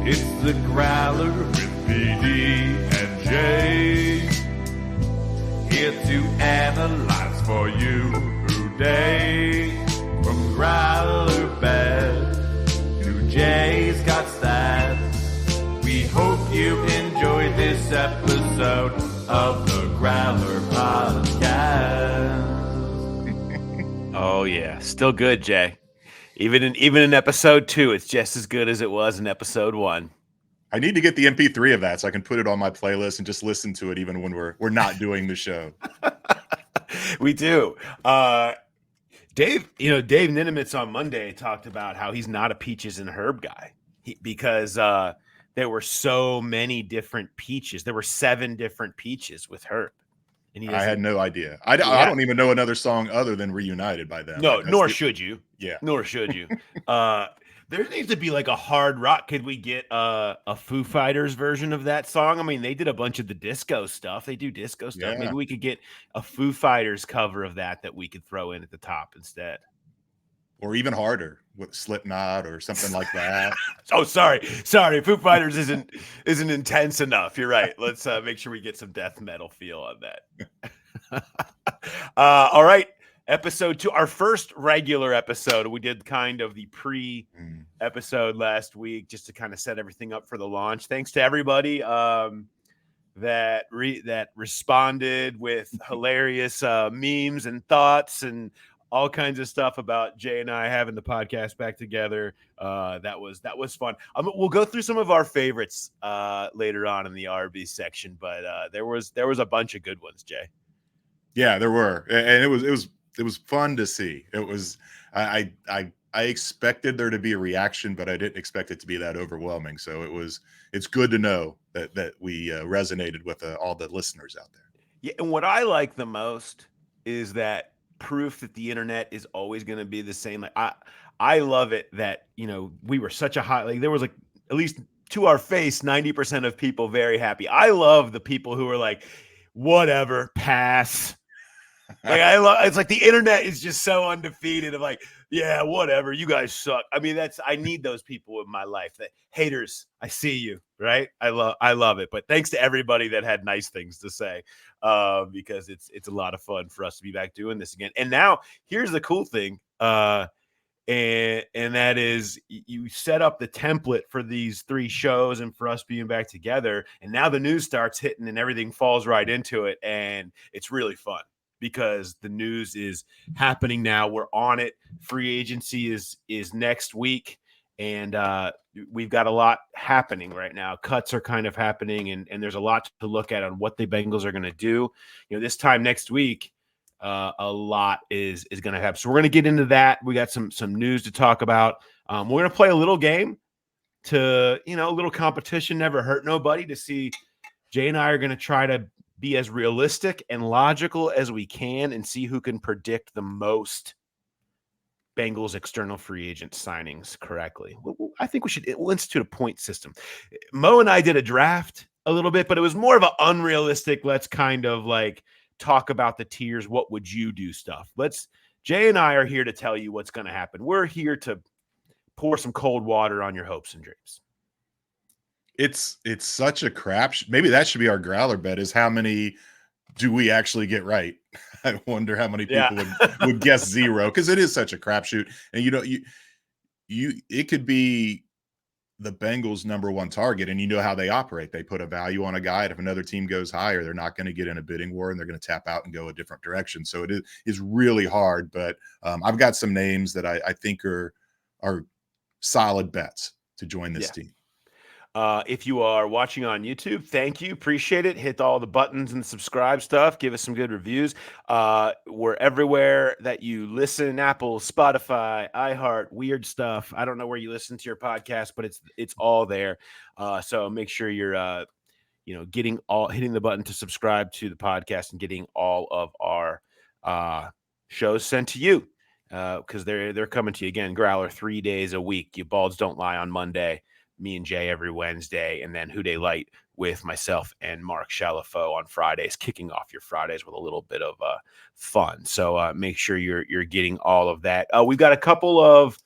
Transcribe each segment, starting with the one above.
It's the Growler with PD&Jay. Here to analyze for you today. From Growler bed to Jay's got stats. We hope you enjoyed this episode of the Growler podcast. Oh yeah, still good, Jay. Even in episode 2, it's just as good as it was in episode 1. I need to get the MP3 of that so I can put it on my playlist and just listen to it even when we're not doing the show. We do. Dave Ninemitz on Monday talked about how he's not a peaches and herb guy because there were so many different peaches. There were 7 different peaches with herb. And I had no idea. I don't even know another song other than Reunited by them. No, nor should you. Yeah. Nor should you. There needs to be like a hard rock. Could we get a Foo Fighters version of that song? I mean, they did a bunch of the disco stuff. They do disco stuff. Yeah. Maybe we could get a Foo Fighters cover of that we could throw in at the top instead. Or even harder with Slipknot or something like that. Oh, sorry. Foo Fighters isn't intense enough. You're right. Let's make sure we get some death metal feel on that. All right. Episode 2, our first regular episode. We did kind of the pre-episode last week just to kind of set everything up for the launch. Thanks to everybody that responded with hilarious memes and thoughts and all kinds of stuff about Jay and I having the podcast back together. That was fun. We'll go through some of our favorites later on in the Arby section, but there was a bunch of good ones, Jay. Yeah, there were, and it was fun to see. It was I expected there to be a reaction, but I didn't expect it to be that overwhelming. So it's good to know that we resonated with all the listeners out there. Yeah, and what I like the most is that proof that the internet is always going to be the same. Like I love it that we were such a high, like there was like at least to our face 90% of people very happy. I love the people who are like, whatever, pass. Like it's like the internet is just so undefeated of like, yeah, whatever, you guys suck. I mean, I need those people in my life. That haters, I see you, right? I love it. But thanks to everybody that had nice things to say, because it's a lot of fun for us to be back doing this again. And now here's the cool thing, and that is you set up the template for these 3 shows and for us being back together. And now the news starts hitting and everything falls right into it, and it's really fun. Because the news is happening now. We're on it. Free agency is next week. And we've got a lot happening right now. Cuts are kind of happening. And there's a lot to look at on what the Bengals are going to do. This time next week, a lot is going to happen. So we're going to get into that. We got some news to talk about. We're going to play a little game to, a little competition, never hurt nobody, to see. Jay and I are going to try to be as realistic and logical as we can and see who can predict the most Bengals external free agent signings correctly. I think we'll institute a point system. Mo and I did a draft a little bit, but it was more of an unrealistic, let's kind of like talk about the tiers. What would you do stuff? Jay and I are here to tell you what's going to happen. We're here to pour some cold water on your hopes and dreams. It's such a crap. Maybe that should be our growler bet, is how many do we actually get right? I wonder how many people would guess 0, because it is such a crapshoot. And it could be the Bengals' number 1 target, and you know how they operate. They put a value on a guy, and if another team goes higher, they're not going to get in a bidding war, and they're going to tap out and go a different direction. So it is really hard. But I've got some names that I think are solid bets to join this team. If you are watching on YouTube, thank you. Appreciate it. Hit all the buttons and subscribe stuff. Give us some good reviews. We're everywhere that you listen: Apple, Spotify, iHeart, weird stuff. I don't know where you listen to your podcast, but it's all there. So make sure you're hitting the button to subscribe to the podcast and getting all of our shows sent to you. Because they're coming to you again. Growler 3 days a week. You balds don't lie on Monday. Me and Jay every Wednesday, and then Who Dey Light with myself and Mark Chalafo on Fridays, kicking off your Fridays with a little bit of fun. So make sure you're getting all of that. We've got a couple of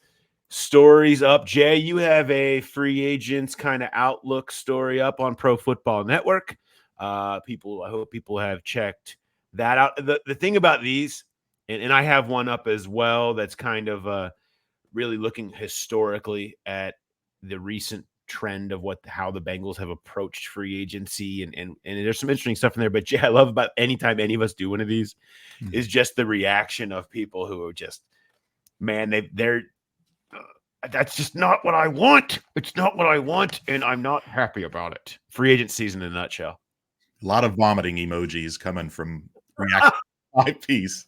stories up. Jay, you have a free agents kind of outlook story up on Pro Football Network. I hope people have checked that out. The thing about these, and I have one up as well that's kind of really looking historically at the recent trend of how the Bengals have approached free agency, and there's some interesting stuff in there. But Jay, I love about anytime any of us do one of these is just the reaction of people who are just, man, they're that's just not what I want. It's not what I want, and I'm not happy about it. Free agent season in a nutshell. A lot of vomiting emojis coming from reaction my piece.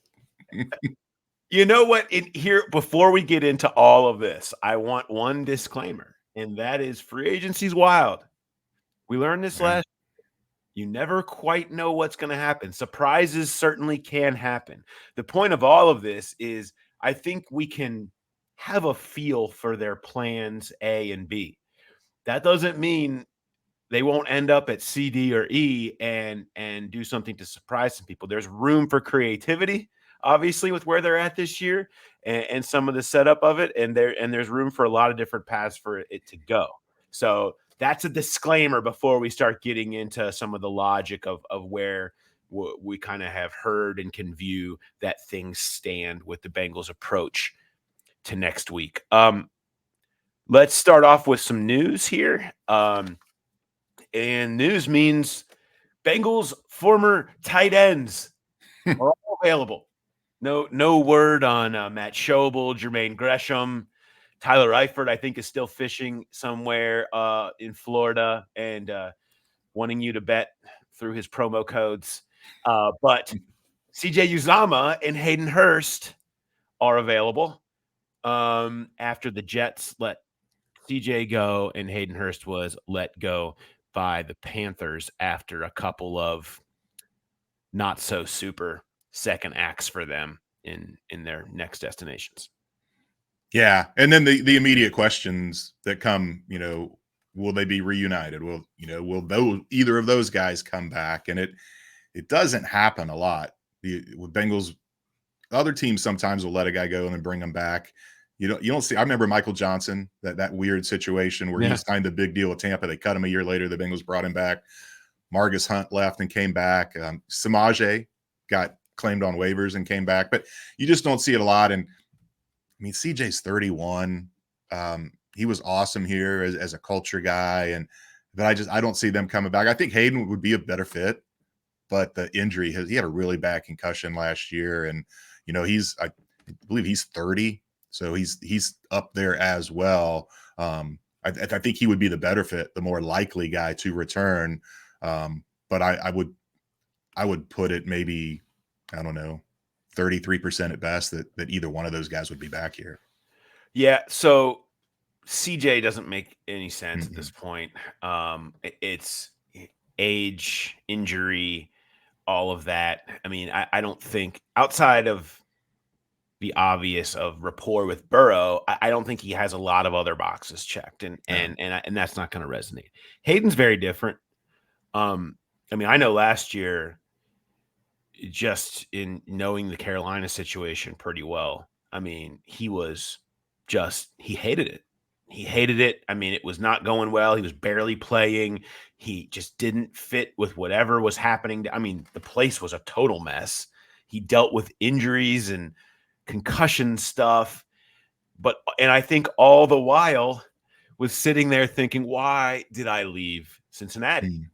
You know what? Here, before we get into all of this, I want one disclaimer, and that is free agency's wild. We learned this last. You never quite know what's going to happen. Surprises certainly can happen. The point of all of this is I think we can have a feel for their plans A and B. That doesn't mean they won't end up at C, D, or E and do something to surprise some people. There's room for creativity, obviously, with where they're at this year and some of the setup of it. And there's room for a lot of different paths for it to go. So that's a disclaimer before we start getting into some of the logic of where we kind of have heard and can view that things stand with the Bengals approach to next week. Let's start off with some news here. And news means Bengals former tight ends are all available. No word on Matt Schobel, Jermaine Gresham. Tyler Eifert, I think, is still fishing somewhere in Florida and wanting you to bet through his promo codes. But CJ Uzomah and Hayden Hurst are available after the Jets let CJ go and Hayden Hurst was let go by the Panthers after a couple of not so super second acts for them in their next destinations. Yeah. And then the immediate questions that come, will they be reunited? Will either of those guys come back? And it doesn't happen a lot. With Bengals, other teams sometimes will let a guy go and then bring him back. You don't see. I remember Michael Johnson, that weird situation where he signed a big deal with Tampa. They cut him a year later. The Bengals brought him back. Margus Hunt left and came back. Samaje got claimed on waivers and came back, but you just don't see it a lot. And I mean, CJ's 31. He was awesome here as a culture guy, but I don't see them coming back. I think Hayden would be a better fit, but the injury he had a really bad concussion last year, and I believe he's 30. So he's up there as well. I think he would be the better fit, the more likely guy to return. But I would put it maybe, I don't know, 33% at best that either one of those guys would be back here. Yeah. So CJ doesn't make any sense at this point. It's age, injury, all of that. I mean, I don't think outside of the obvious of rapport with Burrow, I don't think he has a lot of other boxes checked, and that's not going to resonate. Hayden's very different. I mean, I know last year, just in knowing the Carolina situation pretty well, I mean, he hated it. He hated it. I mean, it was not going well. He was barely playing. He just didn't fit with whatever was happening. I mean, the place was a total mess. He dealt with injuries and concussion stuff, and I think all the while was sitting there thinking, why did I leave Cincinnati?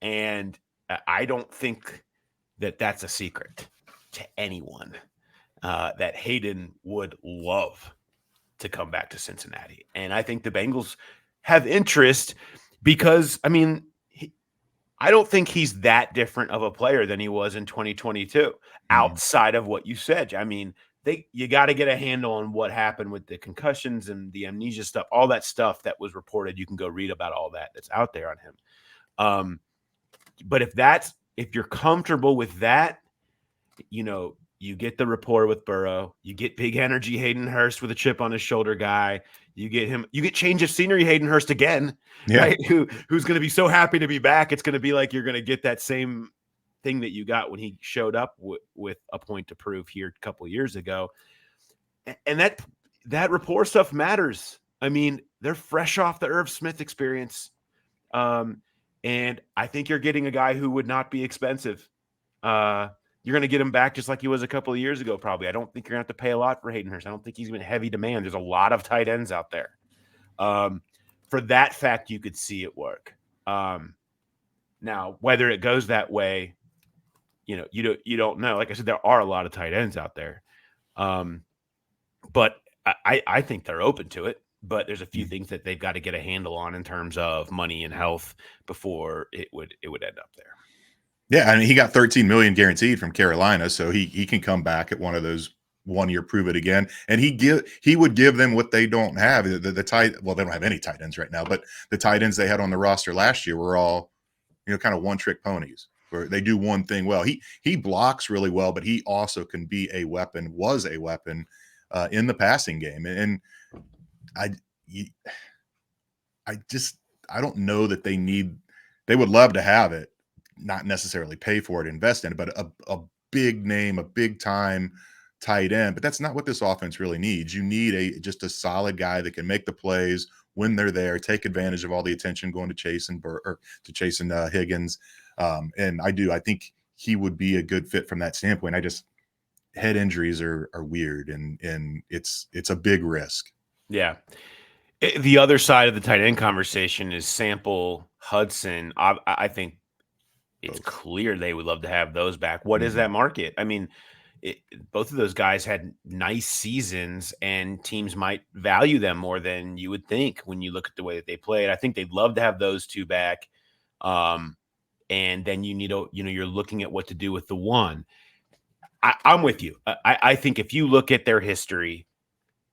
And I don't think that that's a secret to anyone that Hayden would love to come back to Cincinnati. And I think the Bengals have interest because, I mean, I don't think he's that different of a player than he was in 2022 outside of what you said. I mean, you got to get a handle on what happened with the concussions and the amnesia stuff, all that stuff that was reported. You can go read about all that's out there on him. But if you're comfortable with that, you get the rapport with Burrow, you get big energy Hayden Hurst with a chip on his shoulder guy. You get change of scenery Hayden Hurst again, right? Who's going to be so happy to be back. It's going to be like you're going to get that same thing that you got when he showed up with a point to prove here a couple of years ago. And that that rapport stuff matters. I mean, they're fresh off the Irv Smith experience. And I think you're getting a guy who would not be expensive. You're going to get him back just like he was a couple of years ago, probably. I don't think you're going to have to pay a lot for Hayden Hurst. I don't think he's been heavy demand. There's a lot of tight ends out there. For that fact, you could see it work. Now, whether it goes that way, you don't know. Like I said, there are a lot of tight ends out there. But I think they're open to it. But there's a few things that they've got to get a handle on in terms of money and health before it would end up there. Yeah, I mean, he got $13 million guaranteed from Carolina, so he can come back at one of those 1 year prove it again, and he would give them what they don't have. The tight, well, they don't have any tight ends right now, but the tight ends they had on the roster last year were all, kind of one trick ponies where they do one thing well. He blocks really well, but he also can be a weapon. Was a weapon in the passing game, and I don't know that they would love to have it, not necessarily pay for it, invest in it, but a big name, a big time tight end. But that's not what this offense really needs. You need just a solid guy that can make the plays when they're there, take advantage of all the attention going to Chase and Higgins. And I think he would be a good fit from that standpoint. Head injuries are weird, and it's a big risk. Yeah. The other side of the tight end conversation is Sample, Hudson. I think it's clear they would love to have those back. What is that market? I mean, both of those guys had nice seasons, and teams might value them more than you would think when you look at the way that they played. I think they'd love to have those two back. And then you're looking at what to do with the one. I'm with you. I think if you look at their history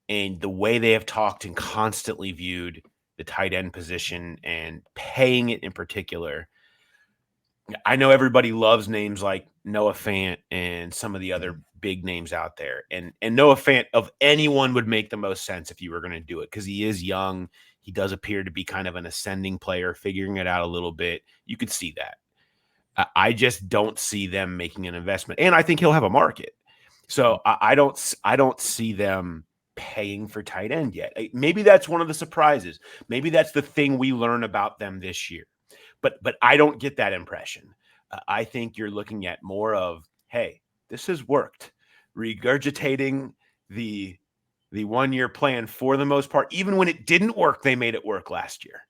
and the way they have talked and constantly viewed the tight end position and paying it in particular, I know everybody loves names like Noah Fant and some of the other big names out there. And Noah Fant of anyone would make the most sense if you were going to do it because he is young. He does appear to be kind of an ascending player, figuring it out a little bit. You could see that. I just don't see them making an investment. And I think he'll have a market. So I don't see them paying for tight end yet. Maybe that's one of the surprises. Maybe that's the thing we learn about them this year. But I don't get that impression. I think you're looking at more of, hey, this has worked. Regurgitating the 1 year plan for the most part. Even when it didn't work, they made it work last year.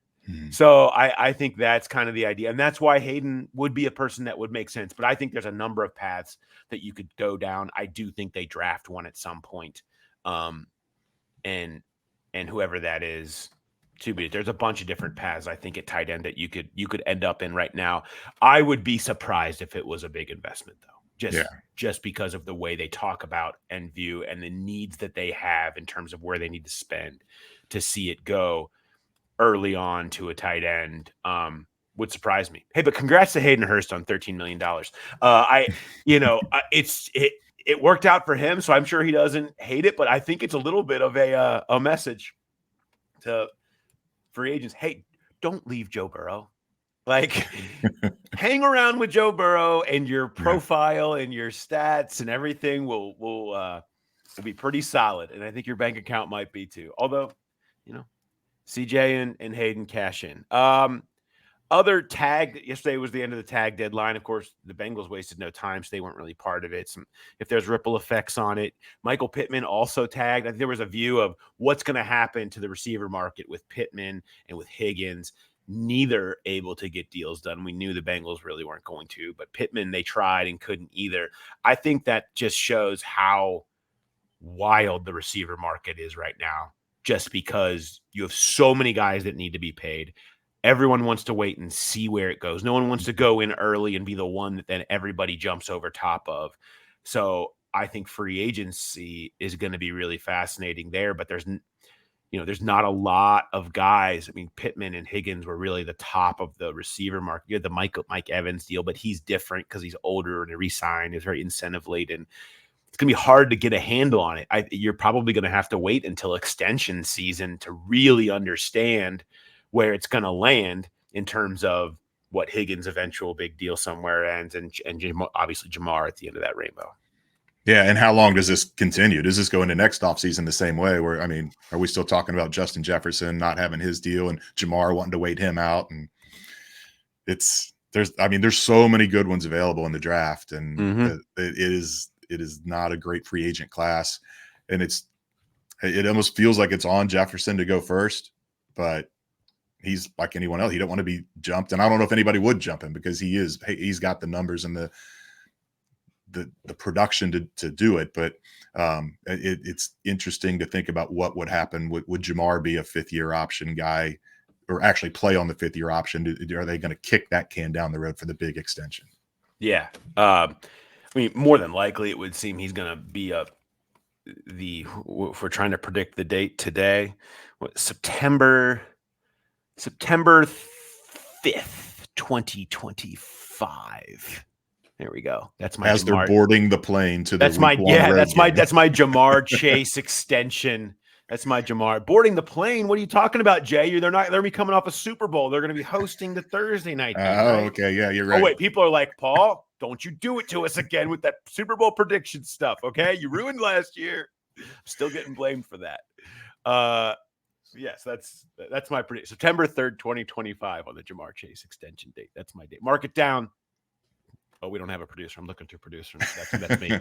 So I think that's kind of the idea. And that's why Hayden would be a person that would make sense. But I think there's a number of paths that you could go down. I do think they draft one at some point. And whoever that is, there's a bunch of different paths, I think, at tight end that you could end up in right now. I would be surprised if it was a big investment, though, just because of the way they talk about and view and the needs that they have in terms of where they need to spend to see it go early on to a tight end. Would surprise me. Hey, but congrats to Hayden Hurst on $13 million. It worked out for him, so I'm sure he doesn't hate it, but I think it's a little bit of a message to free agents. Hey, don't leave Joe Burrow. Like, hang around with Joe Burrow, and your profile and your stats and everything will be pretty solid. And I think your bank account might be too. Although, CJ and Hayden cash in. Other tag, yesterday was the end of the tag deadline. Of course, the Bengals wasted no time, so they weren't really part of it. If there's ripple effects on it, Michael Pittman also tagged. I think there was a view of what's going to happen to the receiver market with Pittman and with Higgins. Neither able to get deals done. We knew the Bengals really weren't going to, but Pittman, they tried and couldn't either. I think that just shows how wild the receiver market is right now, just because you have so many guys that need to be paid. Everyone wants to wait and see where it goes. No one wants to go in early and be the one that then everybody jumps over top of. So I think free agency is going to be really fascinating there, but there's not a lot of guys. I mean, Pittman and Higgins were really the top of the receiver market. You had the Mike Evans deal, but he's different because he's older and he re-signed. He's very incentive laden. It's going to be hard to get a handle on it. You're probably going to have to wait until extension season to really understand where it's going to land in terms of what Higgins' eventual big deal somewhere ends and obviously Jamar at the end of that rainbow. Yeah, and how long does this continue? Does this go into next offseason the same way? Where, I mean, are we still talking about Justin Jefferson not having his deal and Jamar wanting to wait him out? And there's so many good ones available in the draft, and it is not a great free agent class, and it almost feels like it's on Jefferson to go first, but he's like anyone else. He don't want to be jumped, and I don't know if anybody would jump him because he's got the numbers and the production to do it. But it's interesting to think about what would happen. Would Jamar be a 5th-year option guy or actually play on the 5th-year option? Are they going to kick that can down the road for the big extension? Yeah. I mean, more than likely it would seem he's going to be if we're trying to predict the date today, September 5th, 2025. There we go. That's my as they're boarding the plane to that's my Jamar Chase extension. That's my Jamar boarding the plane. What are you talking about, Jay? They're going to be coming off a Super Bowl. They're going to be hosting the Thursday night game, right? Okay, yeah, you're right. Oh wait, people are like, Paul, don't you do it to us again with that Super Bowl prediction stuff, okay? You ruined last year. I'm still getting blamed for that. Yes, that's my prediction. September 3rd, 2025 on the Jamar Chase extension date. That's my date. Mark it down. Oh, we don't have a producer. I'm looking to a producer. That's me.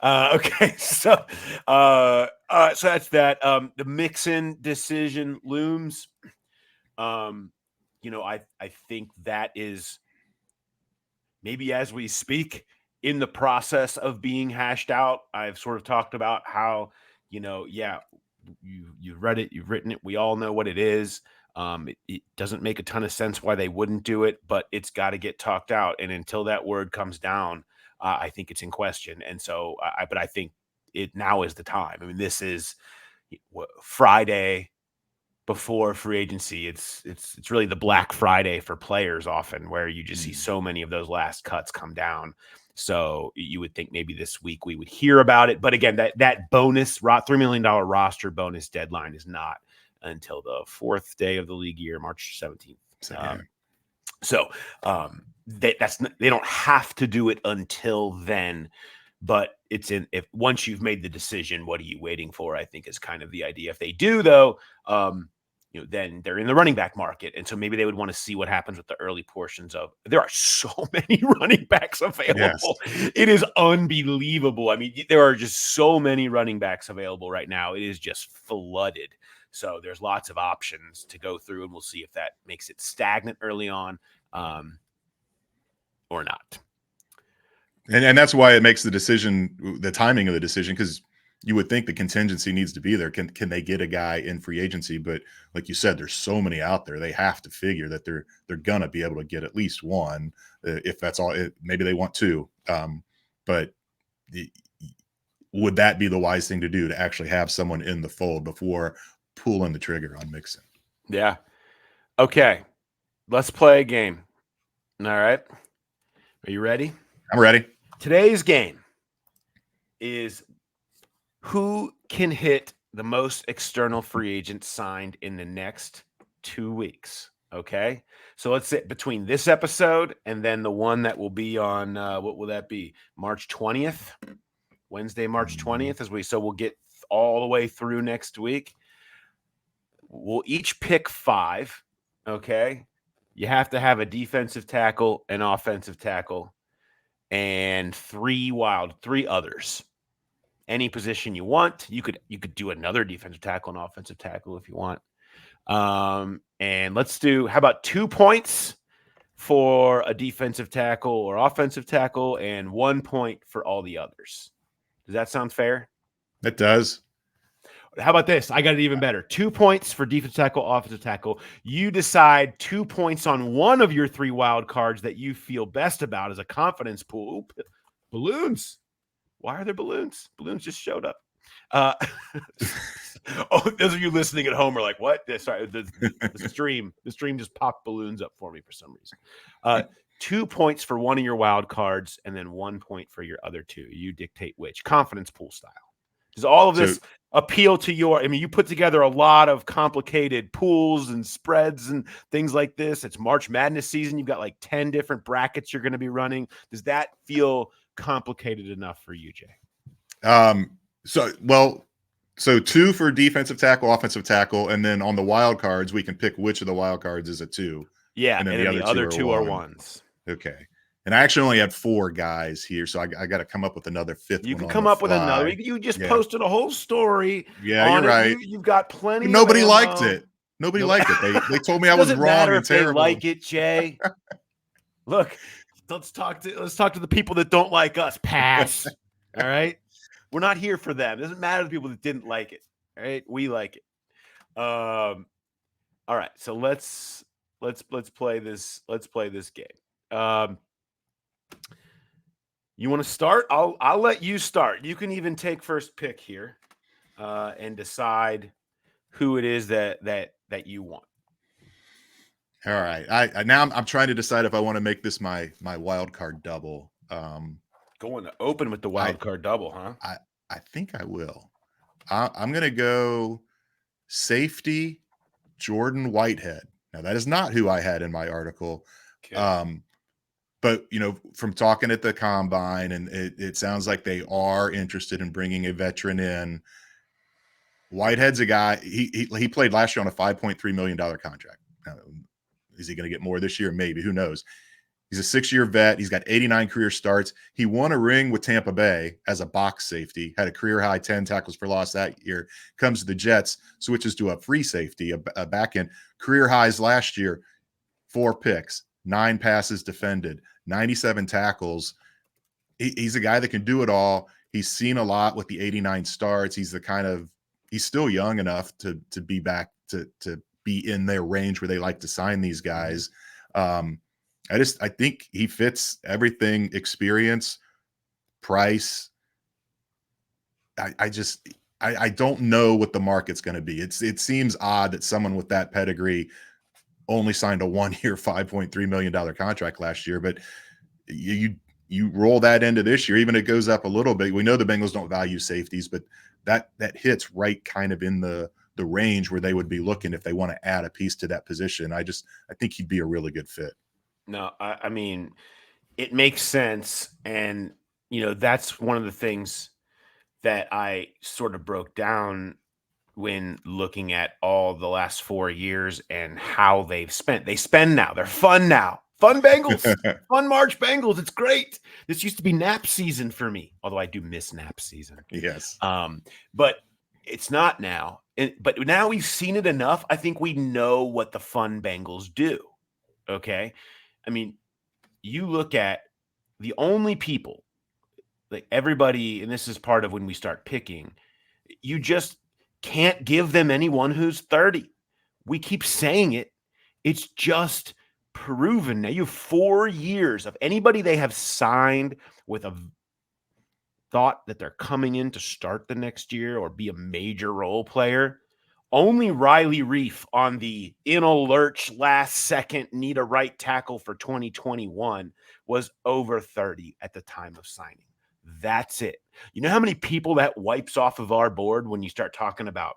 Okay, so that's that. The Mixon decision looms. I think that is maybe as we speak in the process of being hashed out. I've sort of talked about how, you've read it, you've written it. We all know what it is. It doesn't make a ton of sense why they wouldn't do it, but it's got to get talked out. And until that word comes down, I think it's in question. And so, but I think it now is the time. I mean, this is Friday before free agency. It's really the Black Friday for players often, where you just see so many of those last cuts come down. So you would think maybe this week we would hear about it. But again, that bonus $3 million roster bonus deadline is not until the 4th day of the league year, March 17th. They don't have to do it until then, but if once you've made the decision, what are you waiting for? I think is kind of the idea. If they do though, then they're in the running back market. And so maybe they would want to see what happens with the early portions there are so many running backs available. Yes. It is unbelievable. I mean, there are just so many running backs available right now. It is just flooded. So there's lots of options to go through, and we'll see if that makes it stagnant early on or not. And that's why it makes the timing of the decision, because you would think the contingency needs to be there. Can they get a guy in free agency? But like you said, there's so many out there. They have to figure that they're going to be able to get at least one. If that's all, maybe they want two. But would that be the wise thing to do, to actually have someone in the fold before pulling the trigger on Mixon? Yeah. Okay. Let's play a game. All right. Are you ready? I'm ready. Today's game is who can hit the most external free agents signed in the next 2 weeks. Okay. So let's say between this episode and then the one that will be on, what will that be? March 20th, Wednesday, March 20th, so we'll get all the way through next week. We'll each pick 5. Okay. You have to have a defensive tackle, an offensive tackle, and 3 others. Any position you want. You could do another defensive tackle and offensive tackle if you want. And let's do, how about 2 points for a defensive tackle or offensive tackle and 1 point for all the others. Does that sound fair? It does. How about this? I got it even better. 2 points for defensive tackle, offensive tackle. You decide 2 points on one of your 3 wild cards that you feel best about as a confidence pool. Ooh, balloons. Why are there balloons? Balloons just showed up. Those of you listening at home are like, what? Sorry, the stream just popped balloons up for me for some reason. 2 points for one of your wild cards and then 1 point for your other 2. You dictate which. Confidence pool style. Does all of this appeal to you put together a lot of complicated pools and spreads and things like this. It's March Madness season. You've got like 10 different brackets you're going to be running. Does that feel complicated enough for you, Jay? So 2 for defensive tackle, offensive tackle, and then on the wild cards, we can pick which of the wild cards is a 2. Yeah, and then the other two are 1. ones. Okay. And I actually only had 4 guys here, so I got to come up with another 5th You one can on come the up with another. fly. You just Yeah. posted a whole story. Yeah, on you're it. right. You've got plenty. But nobody of liked ammo. it. Nobody liked it. They told me I It was doesn't wrong matter and if terrible. they like it, Jay. Look, let's talk to the people that don't like us. Pass. All right. We're not here for them. It doesn't matter the people that didn't like it. All right. We like it. All right. So let's play this. Let's play this game. You want to start? I'll let you start. You can even take first pick here, and decide who it is that you want. All right. I now I'm trying to decide if I want to make this my wild card double. Going to open with the wild card double, huh? I think I will. I'm going to go safety Jordan Whitehead. Now that is not who I had in my article. Okay. But from talking at the combine, and it sounds like they are interested in bringing a veteran in. Whitehead's a guy. He played last year on a $5.3 million contract. Is he going to get more this year? Maybe. Who knows? He's a 6-year vet. He's got 89 career starts. He won a ring with Tampa Bay as a box safety, had a career high 10 tackles for loss that year. Comes to the Jets, switches to a free safety, a back end. Career highs last year, 4 picks, 9 passes defended, 97 tackles. He's a guy that can do it all. He's seen a lot with the 89 starts. He's still young enough to be back to be in their range where they like to sign these guys. I think he fits everything: experience, price. I don't know what the market's going to be. It seems odd that someone with that pedigree only signed a 1-year, $5.3 million contract last year, but you roll that into this year, even if it goes up a little bit. We know the Bengals don't value safeties, but that hits right kind of in the range where they would be looking if they want to add a piece to that position. I think he'd be a really good fit. No, I mean, it makes sense. And, that's one of the things that I sort of broke down when looking at all the last 4 years and how they've spent. They spend now. They're fun now. Fun Bengals. Fun March Bengals. It's great. This used to be nap season for me, although I do miss nap season. Yes. But it's not now. But now we've seen it enough. I think we know what the fun Bengals do. Okay. I mean, you look at the only people, like everybody, and this is part of when we start picking, you just can't give them anyone who's 30. We keep saying it. It's just proven. Now you have 4 years of anybody they have signed with a thought that they're coming in to start the next year or be a major role player. Only Riley Reif on the in a lurch last second need a right tackle for 2021 was over 30 at the time of signing. That's it. You know how many people that wipes off of our board when you start talking about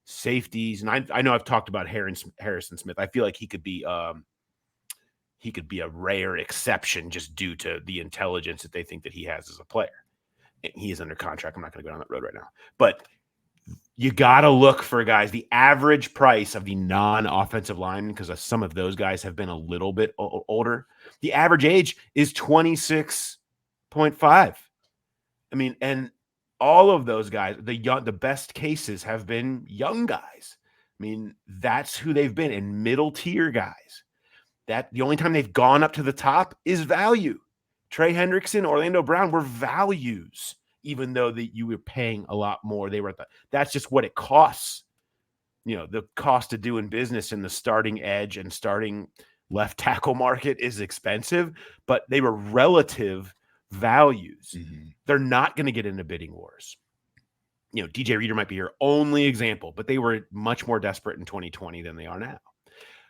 safeties? And I know I've talked about Harrison Smith. I feel like he could be a rare exception just due to the intelligence that they think that he has as a player. And he is under contract. I'm not going to go down that road right now. But you got to look for guys. The average price of the non-offensive lineman, because some of those guys have been a little bit older, the average age is 26.5. I mean, and all of those guys, the best cases have been young guys. I mean, that's who they've been, in middle tier guys. That the only time they've gone up to the top is value. Trey Hendrickson, Orlando Brown were values, even though that you were paying a lot more. They were that's just what it costs. The cost of doing business in the starting edge and starting left tackle market is expensive, but they were relative values. Mm-hmm. They're not going to get into bidding wars. DJ Reader might be your only example, but they were much more desperate in 2020 than they are now.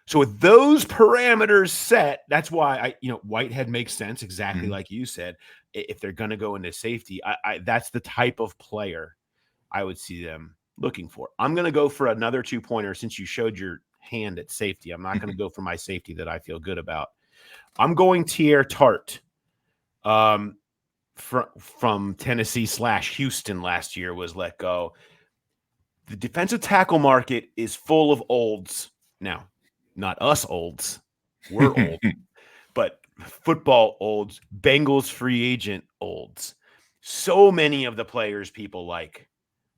So with those parameters set, that's why Whitehead makes sense, exactly like you said. If they're going to go into safety, that's the type of player I would see them looking for. I'm going to go for another 2-pointer since you showed your hand at safety. I'm not going to go for my safety that I feel good about. I'm going Tier Tart. from Tennessee / Houston last year was let go. The defensive tackle market is full of olds. Now, not us olds. We're old. But football olds, Bengals free agent olds. So many of the players people like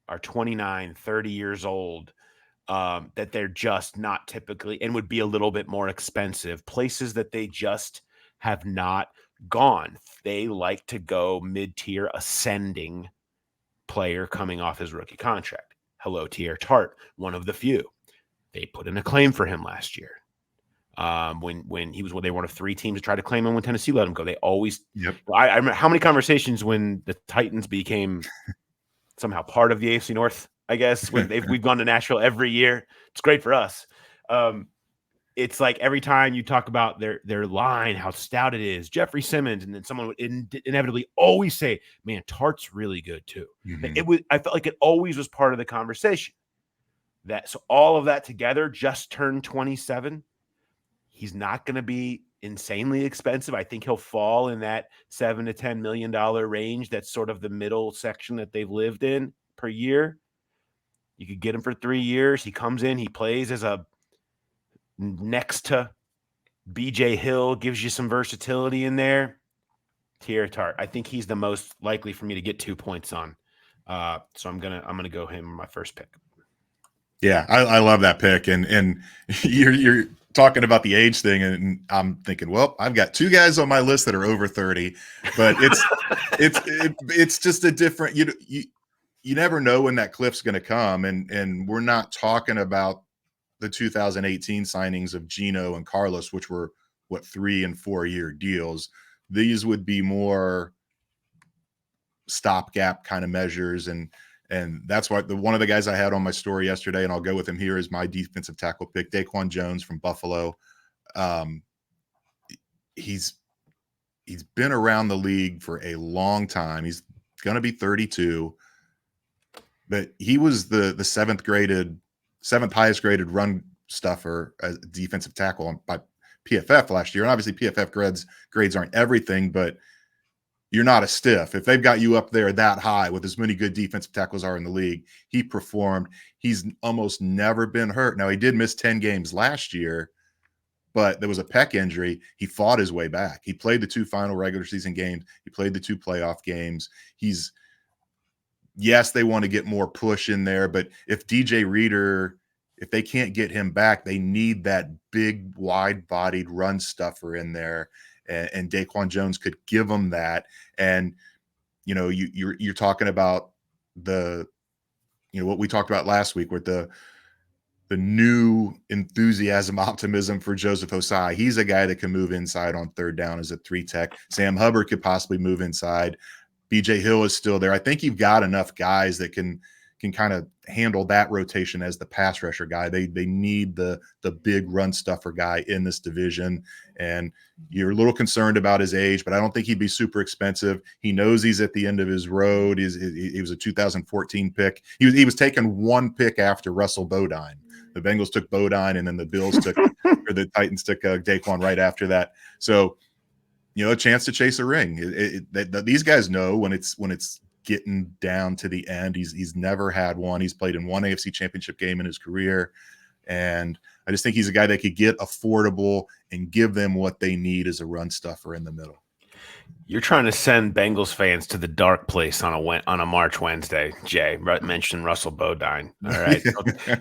are 29, 30 years old, that they're just not typically and would be a little bit more expensive. Places that they just have not gone. They like to go mid-tier ascending player coming off his rookie contract. Hello, Tier Tart, one of the few. They put in a claim for him last year. When he was they were one of 3 teams to try to claim him when Tennessee let him go. They always I remember how many conversations when the Titans became somehow part of the AFC North, I guess, when we've gone to Nashville every year. It's great for us. It's like every time you talk about their line, how stout it is, Jeffrey Simmons, and then someone would inevitably always say, man, Tart's really good too. I felt like it always was part of the conversation. So all of that together, just turned 27. He's not going to be insanely expensive. I think he'll fall in that $7 to $10 million range. That's sort of the middle section that they've lived in per year. You could get him for 3 years. He comes in, he plays as a next to BJ Hill, gives you some versatility in there. Tier Tart. I think he's the most likely for me to get 2 points on. So I'm gonna go him my first pick. Yeah, I love that pick, and you're talking about the age thing, and I'm thinking, well, I've got 2 guys on my list that are over 30, but it's just a different. You never know when that cliff's going to come, and we're not talking about the 2018 signings of Geno and Carlos, which were 3 and 4 year deals. These would be more stopgap kind of measures, and that's why one of the guys I had on my story yesterday, and I'll go with him here, is my defensive tackle pick, Daquan Jones from Buffalo. He's been around the league for a long time. He's going to be 32, but he was the 7th highest graded run stuffer as defensive tackle by PFF last year. And obviously PFF grades aren't everything, but you're not a stiff. If they've got you up there that high with as many good defensive tackles are in the league, he performed. He's almost never been hurt. Now, he did miss 10 games last year, but there was a pec injury. He fought his way back. He played the 2 final regular season games. He played the 2 playoff games. Yes, they want to get more push in there, but if DJ Reader, if they can't get him back, they need that big, wide-bodied run stuffer in there. And Daquan Jones could give them that. And, you're talking about what we talked about last week with the new enthusiasm, optimism for Joseph Osai. He's a guy that can move inside on 3rd down as a 3 tech. Sam Hubbard could possibly move inside. BJ Hill is still there. I think you've got enough guys that can kind of handle that rotation as the pass rusher guy. They need the big run stuffer guy in this division. And you're a little concerned about his age, but I don't think he'd be super expensive. He knows he's at the end of his road. He was a 2014 pick. He was taken 1 pick after Russell Bodine. The Bengals took Bodine, and then the Bills took or the Titans took Daquan right after that. So, a chance to chase a ring. These guys know when it's getting down to the end. He's never had one. He's played in 1 AFC championship game in his career. And I just think he's a guy that could get affordable and give them what they need as a run stuffer in the middle. You're trying to send Bengals fans to the dark place on a March Wednesday, Jay. Mention Russell Bodine. All right.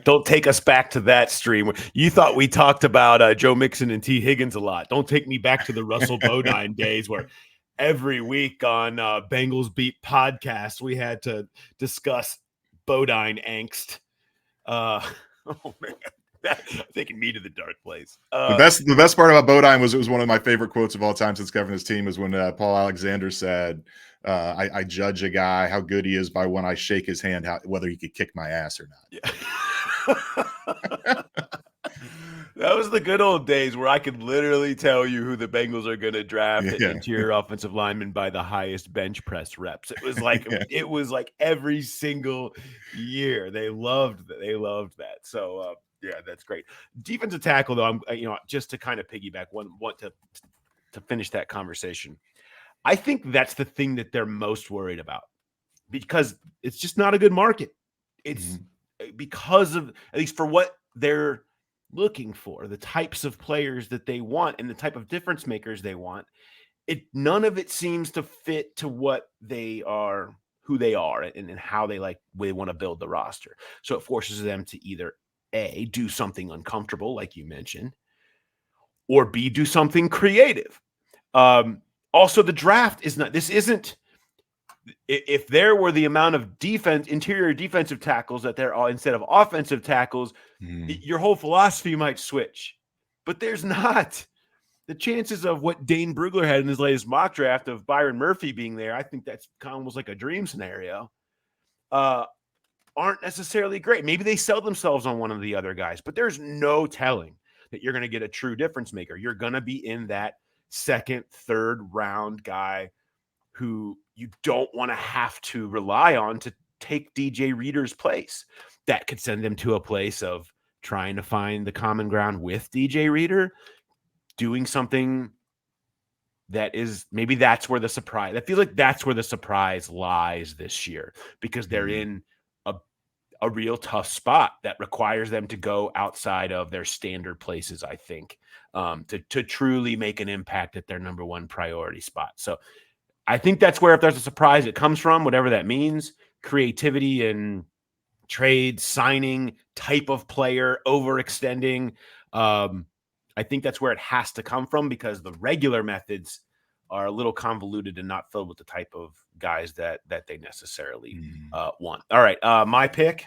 Don't take us back to that stream. You thought we talked about Joe Mixon and T. Higgins a lot. Don't take me back to the Russell Bodine days where every week on Bengals Beat podcast, we had to discuss Bodine angst. Oh, man. Taking me to the dark place. The best part about Bodine was it was one of my favorite quotes of all time since covering his team is when Paul Alexander said, I judge a guy how good he is by when I shake his hand, whether he could kick my ass or not. Yeah. That was the good old days where I could literally tell you who the Bengals are going to draft at interior offensive lineman by the highest bench press reps. It was like it was like every single year. They loved that. So yeah, that's great. Defensive tackle, though, I'm just to kind of piggyback want to finish that conversation. I think that's the thing that they're most worried about, because it's just not a good market. It's because of, at least for what they're looking for, the types of players that they want and the type of difference makers they want. None of it seems to fit to what they are, who they are, and how they want to build the roster. So it forces them to either A, do something uncomfortable, like you mentioned, or B, do something creative. Also, the draft is not, this isn't, if there were the amount of interior defensive tackles that there are instead of offensive tackles, your whole philosophy might switch. But there's not. The chances of what Dane Brugler had in his latest mock draft of Byron Murphy being there, I think that's kind of almost like a dream scenario, aren't necessarily great. Maybe they sell themselves on one of the other guys, but there's no telling that you're going to get a true difference maker. You're going to be in that second, third round guy who you don't want to have to rely on to take DJ Reader's place. That could send them to a place of trying to find the common ground with DJ Reader, doing something that is, maybe that's where the surprise, I feel like that's where the surprise lies this year, because they're in a real tough spot that requires them to go outside of their standard places, I think, to truly make an impact at their number one priority spot. So I think that's where, if there's a surprise, it comes from, whatever that means, creativity and trade, signing, type of player, overextending. I think that's where it has to come from, because the regular methods are a little convoluted and not filled with the type of guys that they necessarily want. All right, my pick.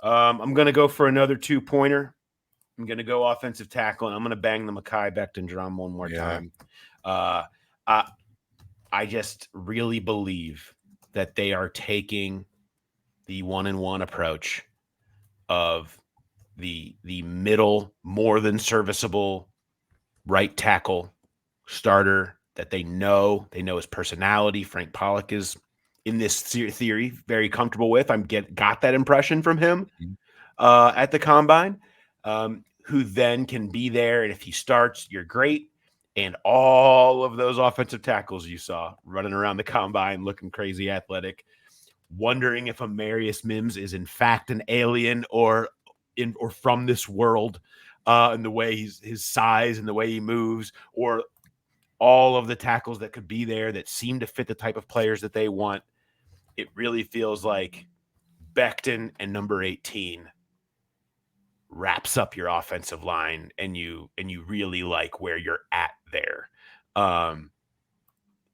I'm going to go for another 2-pointer. I'm going to go offensive tackle, and I'm going to bang the Mekhi Becton drum one more time. I just really believe that they are taking the 1-and-1 approach of the middle, more than serviceable right tackle starter that they know his personality. Frank Pollock is, in this theory, very comfortable with. Got that impression from him at the combine, who then can be there. And if he starts, you're great. And all of those offensive tackles you saw running around the combine, looking crazy athletic, wondering if Amarius Mims is in fact an alien or from this world, and the way his size and the way he moves, or all of the tackles that could be there that seem to fit the type of players that they want. It really feels like Becton and number 18 wraps up your offensive line, and you really like where you're at there.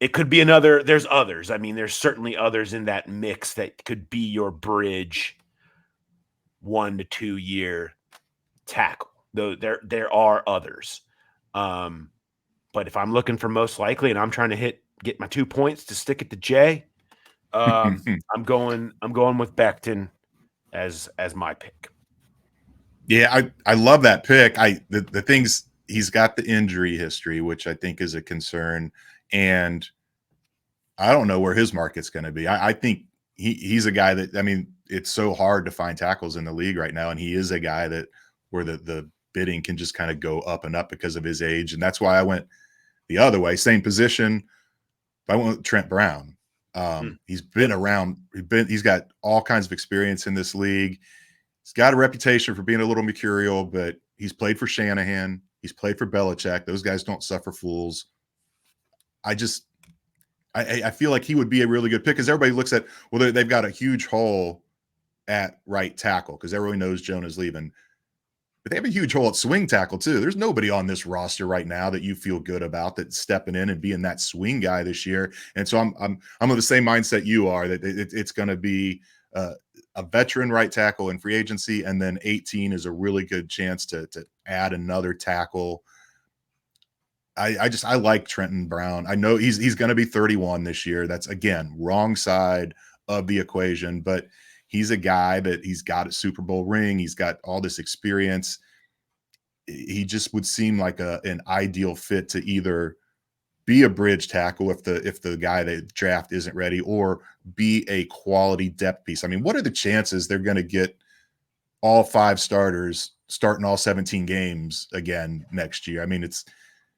It could be there's others. I mean, there's certainly others in that mix that could be your bridge 1 to 2 year tackle. Though there are others. But if I'm looking for most likely, and I'm trying to get my 2 points to stick it to Jay, I'm going with Becton as my pick. Yeah, I love that pick. The things, he's got the injury history, which I think is a concern, and I don't know where his market's going to be. I think he's a guy that, I mean, it's so hard to find tackles in the league right now, and he is a guy that where the bidding can just kind of go up and up because of his age, and that's why I went the other way, same position. I went with Trent Brown. He's been around. He's got all kinds of experience in this league. He's got a reputation for being a little mercurial, but he's played for Shanahan. He's played for Belichick. Those guys don't suffer fools. I feel like he would be a really good pick, because everybody looks at, well, they've got a huge hole at right tackle because everyone knows Jonah's leaving. But they have a huge hole at swing tackle too. There's nobody on this roster right now that you feel good about that's stepping in and being that swing guy this year. And so I'm of the same mindset you are, that it's going to be a veteran right tackle in free agency, and then 18 is a really good chance to add another tackle. I like Trenton Brown. I know he's going to be 31 this year. That's, again, wrong side of the equation, but he's a guy that he's got a Super Bowl ring. He's got all this experience. He just would seem like an ideal fit to either be a bridge tackle if the guy they draft isn't ready, or be a quality depth piece. I mean, what are the chances they're going to get all 5 starters starting all 17 games again next year? I mean,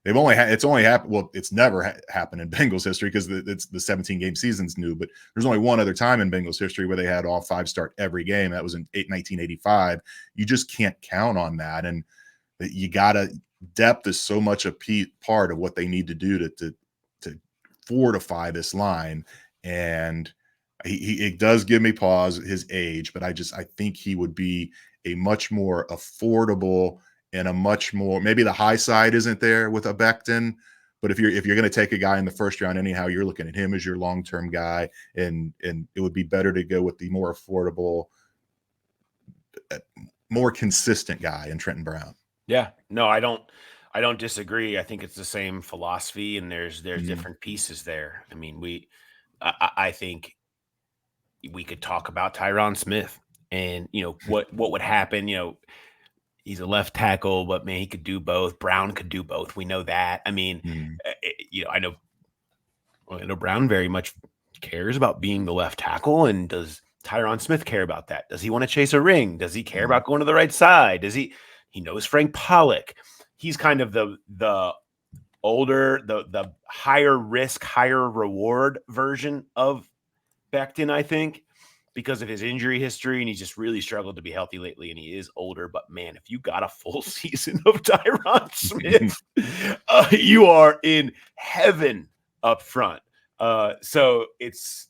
it's only happened. Well, it's never happened in Bengals history because it's the 17-game season's new, but there's only one other time in Bengals history where they had all 5 start every game. That was in 1985. You just can't count on that. And you gotta, depth is so much a part of what they need to do to fortify this line. And it does give me pause, his age, but I think he would be a much more affordable and a much more, maybe the high side isn't there with a Becton, but if you're going to take a guy in the first round anyhow, you're looking at him as your long-term guy, and it would be better to go with the more affordable, more consistent guy in Trenton Brown. Yeah, no, I don't disagree. I think it's the same philosophy, and there's different pieces there. I mean, I think we could talk about Tyron Smith and, what would happen. He's a left tackle, but man, he could do both. Brown could do both. We know that. I mean, I know Brown very much cares about being the left tackle, and does Tyron Smith care about that? Does he want to chase a ring? Does he care about going to the right side? Does he knows Frank Pollock. He's kind of the older, the higher risk, higher reward version of Becton, I think, because of his injury history, and he's just really struggled to be healthy lately, and he is older. But man, if you got a full season of Tyron Smith, you are in heaven up front. So it's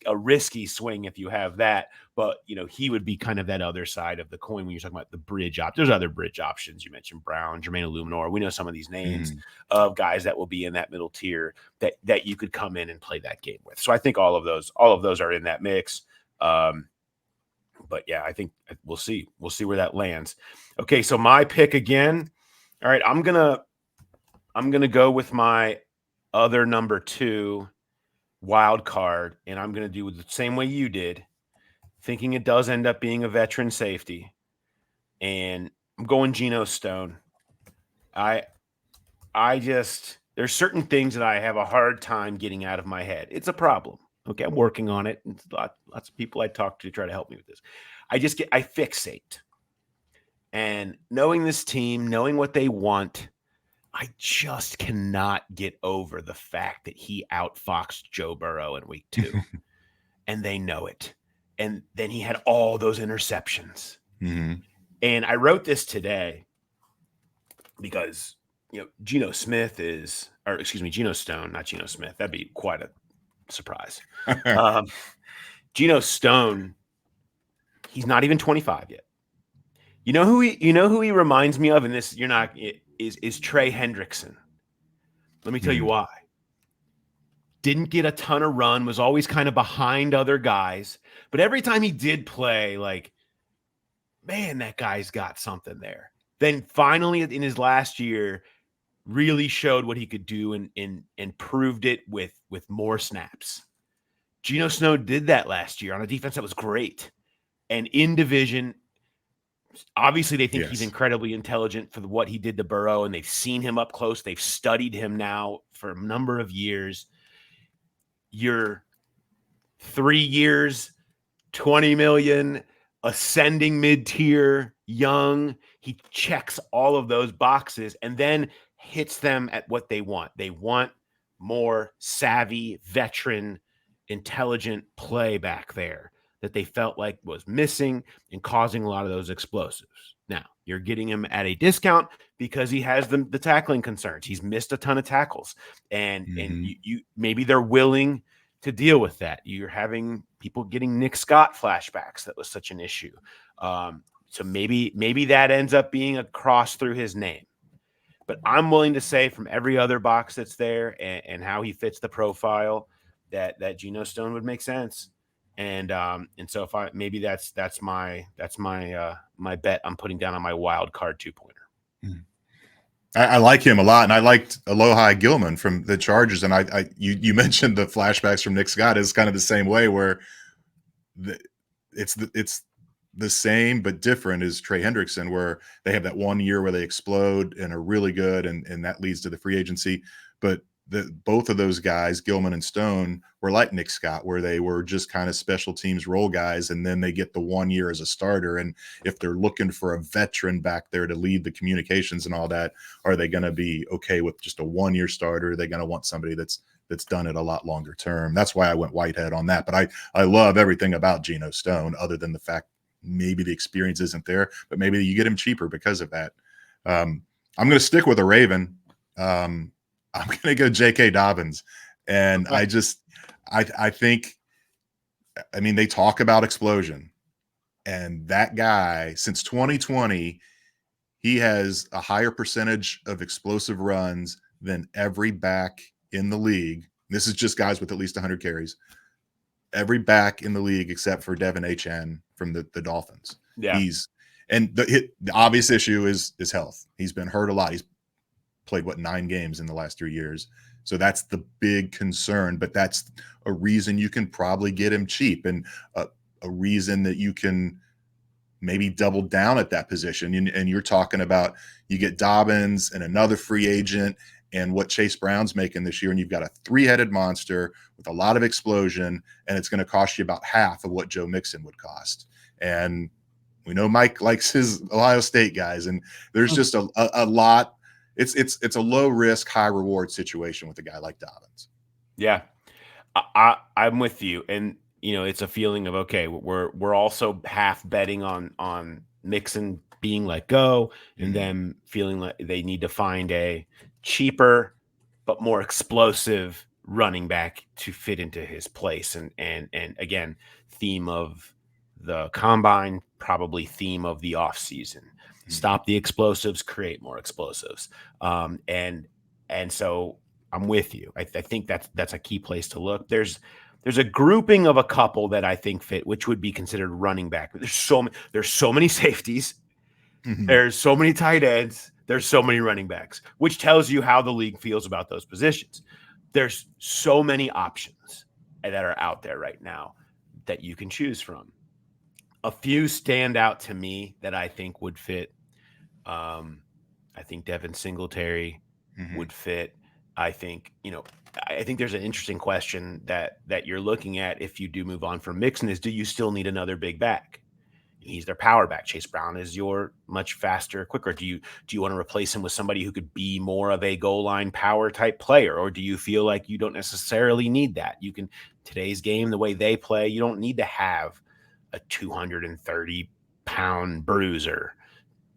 a risky swing if you have that, but he would be kind of that other side of the coin when you're talking about the bridge there's other bridge options. You mentioned Brown, Jermaine Illuminor. We know some of these names of guys that will be in that middle tier that you could come in and play that game with. So I think all of those are in that mix. But yeah, I think we'll see where that lands. Okay. So my pick again. All right. I'm going to go with my other number 2 wild card, and I'm going to do it the same way you did, thinking it does end up being a veteran safety, and I'm going Geno Stone. There's certain things that I have a hard time getting out of my head. It's a problem. Okay, I'm working on it. It's lots of people I talk to try to help me with this. I fixate. And knowing this team, knowing what they want, I just cannot get over the fact that he outfoxed Joe Burrow in week 2. And they know it. And then he had all those interceptions. And I wrote this today because, Geno Stone, not Geno Smith. That'd be quite a surprise. Geno Stone, he's not even 25 yet. You know who he reminds me of, and this is Trey Hendrickson. Let me tell you why. Didn't get a ton of run, was always kind of behind other guys, but every time he did play, like, man, that guy's got something there. Then finally in his last year, really showed what he could do and proved it with more snaps. Geno Stone did that last year on a defense that was great. And in division, obviously they think he's incredibly intelligent for what he did to Burrow, and they've seen him up close. They've studied him now for a number of years. You're 3 years, 20 million, ascending mid-tier, young. He checks all of those boxes and then hits them at what they want. They want more savvy, veteran, intelligent play back there that they felt like was missing and causing a lot of those explosives. Now, you're getting him at a discount because he has the tackling concerns. He's missed a ton of tackles, and you maybe they're willing to deal with that. You're having people getting Nick Scott flashbacks. That was such an issue. So maybe that ends up being a cross through his name. But I'm willing to say from every other box that's there and how he fits the profile that Geno Stone would make sense. And so maybe that's my bet I'm putting down on my wild card 2-pointer. I like him a lot, and I liked Alohi Gilman from the Chargers. And you mentioned the flashbacks from Nick Scott is kind of the same way, where it's the same but different as Trey Hendrickson, where they have that 1 year where they explode and are really good, and that leads to the free agency. But both of those guys, Gilman and Stone, were like Nick Scott, where they were just kind of special teams role guys, and then they get the 1 year as a starter. And if they're looking for a veteran back there to lead the communications and all that, are they going to be okay with just a 1 year starter? Are they going to want somebody that's done it a lot longer term? That's why I went Whitehead on that. But I love everything about Geno Stone, other than the fact maybe the experience isn't there, but maybe you get him cheaper because of that. I'm going to stick with a Raven. I'm going to go J.K. Dobbins. And okay. I think, I mean, they talk about explosion. And that guy, since 2020, he has a higher percentage of explosive runs than every back in the league. This is just guys with at least 100 carries. Every back in the league except for Devin Achane from the Dolphins. Yeah. The obvious issue is health. He's been hurt a lot. He's played 9 games in the last 3 years. So that's the big concern, but that's a reason you can probably get him cheap, and a reason that you can maybe double down at that position. And you're talking about, you get Dobbins and another free agent and what Chase Brown's making this year, and you've got a 3-headed monster with a lot of explosion, and it's going to cost you about half of what Joe Mixon would cost. And we know Mike likes his Ohio State guys, and there's just a lot. It's a low risk, high reward situation with a guy like Dobbins. Yeah, I'm with you, and it's a feeling of, okay, we're also half betting on Mixon being let go, and them feeling like they need to find a cheaper but more explosive running back to fit into his place. And again, theme of the combine, probably theme of the offseason. Stop the explosives, create more explosives. And so I'm with you. I think that's a key place to look. There's a grouping of a couple that I think fit, which would be considered running back. There's so many safeties. Mm-hmm. There's so many tight ends. There's so many running backs, which tells you how the league feels about those positions. There's so many options that are out there right now that you can choose from. A few stand out to me that I think would fit. I think Devin Singletary would fit. I think there's an interesting question that you're looking at if you do move on from Mixon is, do you still need another big back? He's their power back. Chase Brown is your much faster, quicker. Do you want to replace him with somebody who could be more of a goal line power type player? Or do you feel like you don't necessarily need that? You can, today's game, the way they play, you don't need to have a 230-pound bruiser.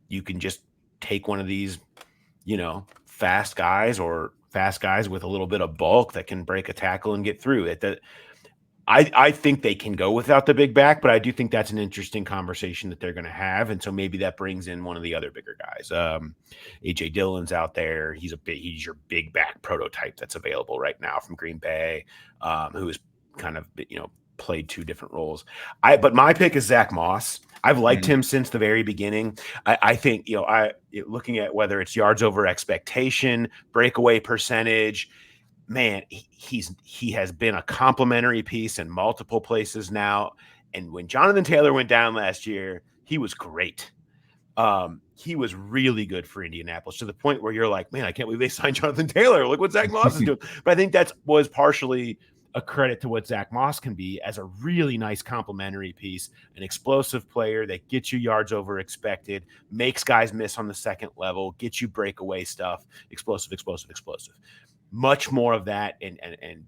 You can just take one of these, fast guys with a little bit of bulk that can break a tackle and get through it. I think they can go without the big back, but I do think that's an interesting conversation that they're going to have. And so maybe that brings in one of the other bigger guys. AJ Dillon's out there. He's your big back prototype that's available right now from Green Bay, who has kind of, played 2 different roles. But my pick is Zach Moss. I've liked him since the very beginning. I think, looking at whether it's yards over expectation, breakaway percentage, man, he has been a complimentary piece in multiple places now. And when Jonathan Taylor went down last year, he was great. He was really good for Indianapolis, to the point where you're like, man, I can't believe they signed Jonathan Taylor. Look what Zach Moss is doing. But I think that was partially a credit to what Zach Moss can be as a really nice complimentary piece, an explosive player that gets you yards over expected, makes guys miss on the second level, gets you breakaway stuff, explosive. Much more of that and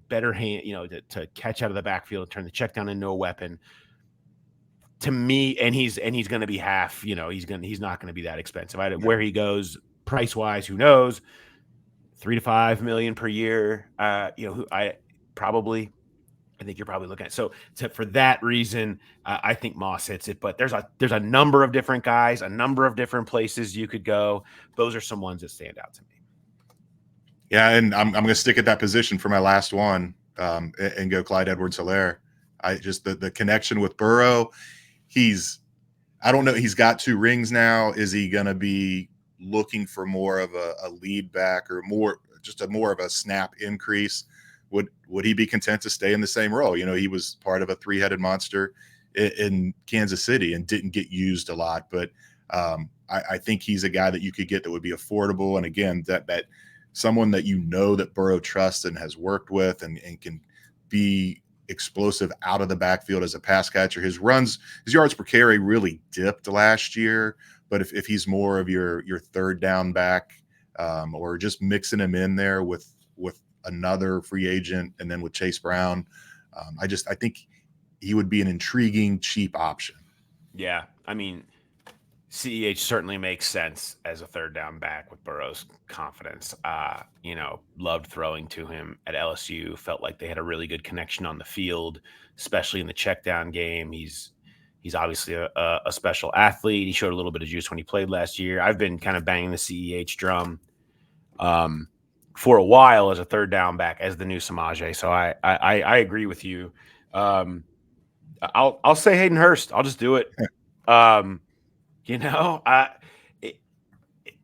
better hand, to catch out of the backfield and turn the check down into a weapon. To me, and he's going to be half. He's not going to be that expensive. Where he goes price wise, who knows? $3 to $5 million per year. I think you're probably looking at. So for that reason, I think Moss hits it. But there's a number of different guys, a number of different places you could go. Those are some ones that stand out to me. Yeah, and I'm going to stick at that position for my last one and go Clyde Edwards-Helaire. The connection with Burrow, I don't know, he's got 2 rings now. Is he going to be looking for more of a lead back or more of a snap increase? Would he be content to stay in the same role? He was part of a 3-headed monster in Kansas City and didn't get used a lot, but I think he's a guy that you could get that would be affordable. And again, that someone that that Burrow trusts and has worked with and can be explosive out of the backfield as a pass catcher. His yards per carry really dipped last year, but if he's more of your third down back, or just mixing him in there with another free agent and then with Chase Brown, I think he would be an intriguing, cheap option. Yeah, I mean, CEH certainly makes sense as a third down back with Burrow's confidence. Loved throwing to him at LSU. Felt like they had a really good connection on the field, especially in the check down game. He's obviously a special athlete. He showed a little bit of juice when he played last year. I've been kind of banging the CEH drum for a while as a third down back, as the new Samaje. So I agree with you. I'll say Hayden Hurst. I'll just do it.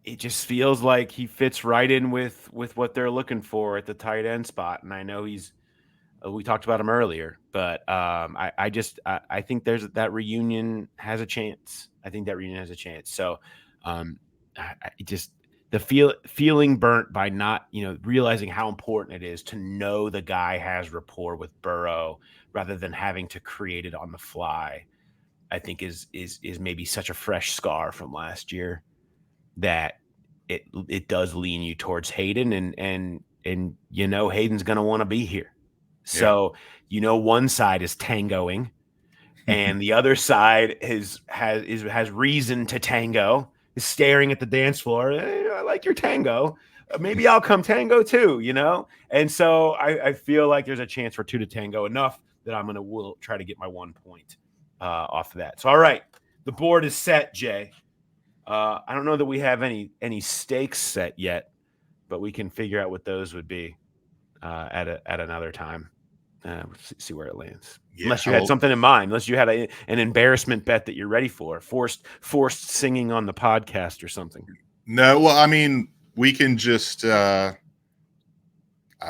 It just feels like he fits right in with what they're looking for at the tight end spot. And I know we talked about him earlier, but I think that reunion has a chance. I think that reunion has a chance. So feeling burnt by not, realizing how important it is to know the guy has rapport with Burrow rather than having to create it on the fly, I think is maybe such a fresh scar from last year that it does lean you towards Hayden and Hayden's going to want to be here. So, one side is tangoing and the other side has reason to tango, is staring at the dance floor. Hey, I like your tango. Maybe I'll come tango too, And so I feel like there's a chance for two to tango enough that will try to get my 1 point off of that. So, all right, the board is set, Jay. I don't know that we have any stakes set yet, but we can figure out what those would be at another time. See where it lands. Yeah, unless you had something in mind, unless you had an embarrassment bet that you're ready for, forced singing on the podcast or something. No, well, I mean, we can just. I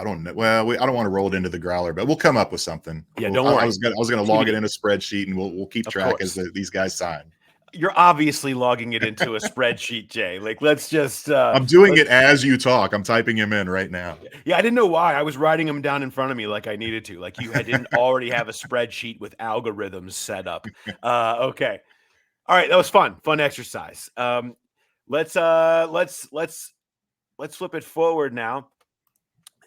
don't know. Well, I don't want to roll it into the growler, but we'll come up with something. Yeah, don't worry. I was gonna log it in a spreadsheet, and we'll keep track as these guys sign. You're obviously logging it into a spreadsheet, Jay. Like, let's just. I'm doing it as you talk. I'm typing him in right now. Yeah, I didn't know why. I was writing them down in front of me like I needed to. Like you didn't already have a spreadsheet with algorithms set up. Okay. All right, that was fun. Fun exercise. Let's flip it forward now,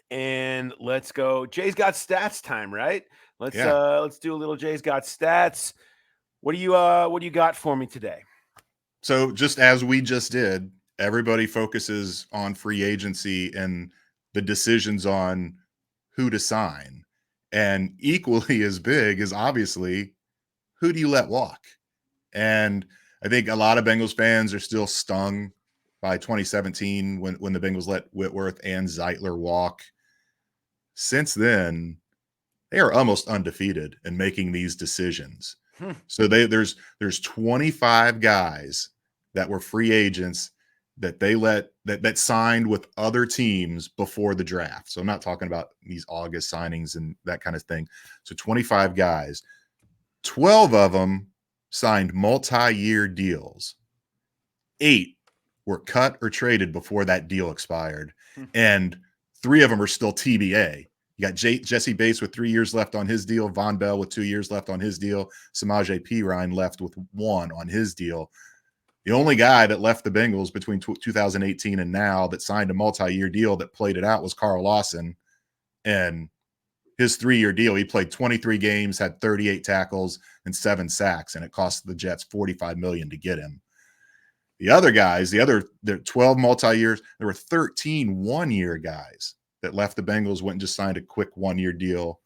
and let's go. Jay's got stats time, right? Let's do a little Jay's got stats. What do you got for me today? So just as we just did, everybody focuses on free agency and the decisions on who to sign. And equally as big is obviously who do you let walk? And I think a lot of Bengals fans are still stung by 2017 when the Bengals let Whitworth and Zeitler walk. Since then, they are almost undefeated in making these decisions. So there's 25 guys that were free agents that they that signed with other teams before the draft. So I'm not talking about these August signings and that kind of thing. So 25 guys, 12 of them signed multi-year deals. 8 were cut or traded before that deal expired. And 3 of them are still TBA. You got Jesse Bates with 3 years left on his deal, Von Bell with 2 years left on his deal, Samaje Perine left with 1 on his deal. The only guy that left the Bengals between 2018 and now that signed a multi-year deal that played it out was Carl Lawson. And his 3-year deal, he played 23 games, had 38 tackles and 7 sacks, and it cost the Jets $45 million to get him. The other guys, the 12 multi-years, there were 13 one-year guys that left the Bengals, went and just signed a quick 1-year deal.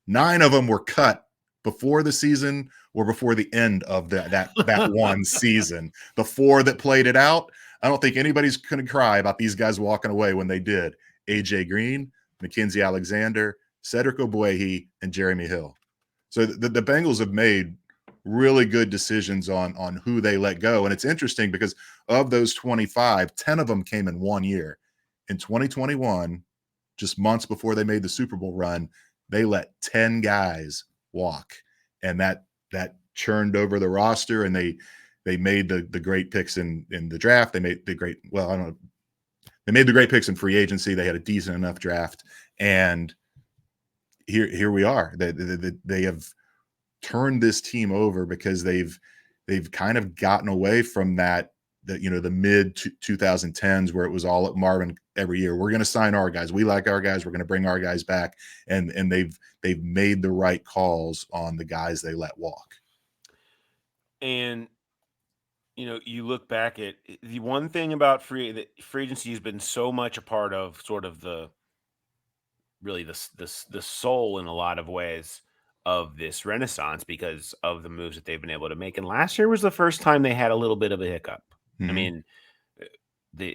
9 of them were cut before the season or before the end of that one season. The 4 that played it out, I don't think anybody's going to cry about these guys walking away when they did. AJ Green, Mackenzie Alexander, Cedric Ogbuehi, and Jeremy Hill. So the Bengals have made really good decisions on who they let go. And it's interesting because of those 25, 10 of them came in 1 year. In 2021, just months before they made the Super Bowl run, they let 10 guys walk, and that churned over the roster, and they made the great picks in the draft. They made the great, well, I don't know, they made the great picks in free agency. They had a decent enough draft, and here we are. They have turned this team over because they've kind of gotten away from that, the mid 2010s where it was all at Marvin every year. We're going to sign our guys. We like our guys. We're going to bring our guys back, and they've made the right calls on the guys they let walk. And you look back at the one thing about free agency has been so much a part of sort of the soul in a lot of ways of this renaissance because of the moves that they've been able to make. And last year was the first time they had a little bit of a hiccup. Mm-hmm. I mean,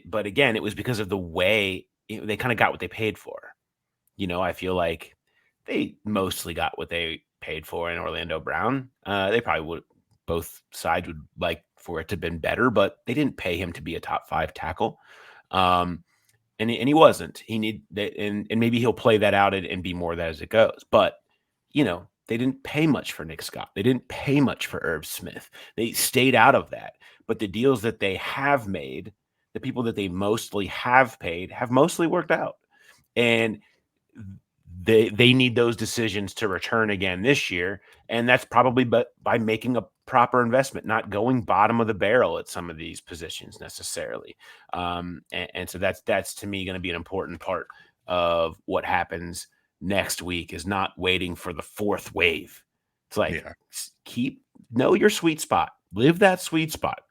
but again, it was because of the way they kind of got what they paid for. I feel like they mostly got what they paid for in Orlando Brown. They probably would, both sides would like for it to have been better, but they didn't pay him to be a top 5 tackle. And he wasn't. And maybe he'll play that out and be more of that as it goes. But they didn't pay much for Nick Scott. They didn't pay much for Irv Smith. They stayed out of that. But the deals that they have made, the people that they mostly have paid, have mostly worked out. And they need those decisions to return again this year. And that's probably by making a proper investment, not going bottom of the barrel at some of these positions necessarily. And so that's to me going to be an important part of what happens next week, is not waiting for the fourth wave. It's like, know your sweet spot, live that sweet spot,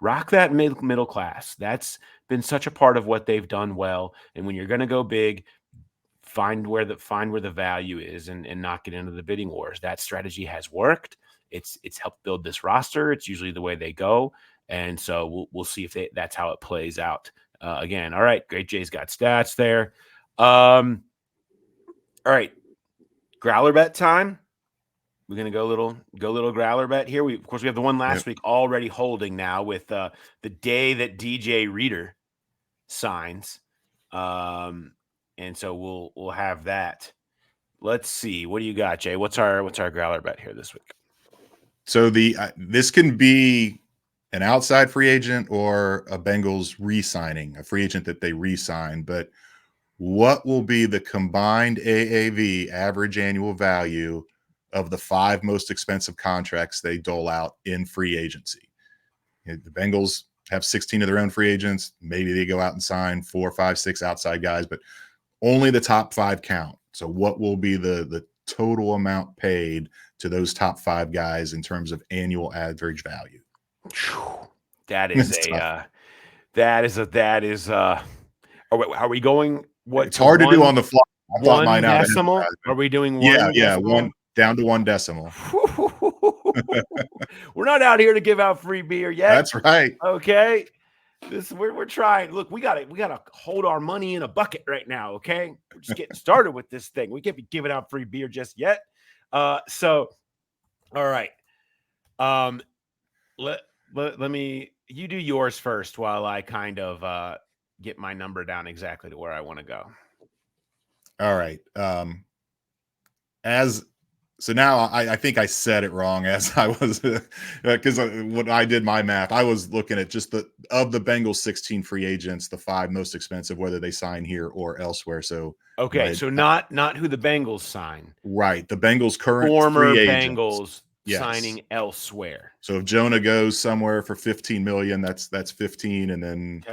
rock that middle class. That's been such a part of what they've done well. And when you're going to go big, find where the value is and not get into the bidding wars. That strategy has worked. It's helped build this roster. It's usually the way they go. And so we'll see if that's how it plays out again. All right. Great. Jay's got stats there. All right. Growler bet time. We're going to go little growler bet here. Of course we have the one last week already holding now with the day that DJ Reader signs. And so we'll have that. Let's see. What do you got, Jay? What's our growler bet here this week? So this can be an outside free agent or a Bengals re-signing, a free agent that they re-sign. But what will be the combined AAV, average annual value, of the 5 most expensive contracts they dole out in free agency? The Bengals have 16 of their own free agents. Maybe they go out and sign 4, 5, 6 outside guys, but only the top 5 count. So what will be the total amount paid to those top 5 guys in terms of annual average value? That is are we going what? It's hard to do on the fly. I thought mine out. Decimal? Are we doing 1 decimal? decimal? One down to 1 decimal. We're not out here to give out free beer yet. That's right. Okay. We're trying. Look, we gotta hold our money in a bucket right now. Okay, we're just getting started with this thing. We can't be giving out free beer just yet. So, all right. Let me. You do yours first while I kind of get my number down exactly to where I want to go. All right. So now I think I said it wrong as I was, because when I did my math, I was looking at just of the Bengals 16 free agents, the 5 most expensive, whether they sign here or elsewhere. So okay, so not who the Bengals sign, right? The Bengals current former free Bengals agents. Signing elsewhere. So if Jonah goes somewhere for $15 million, that's 15, and then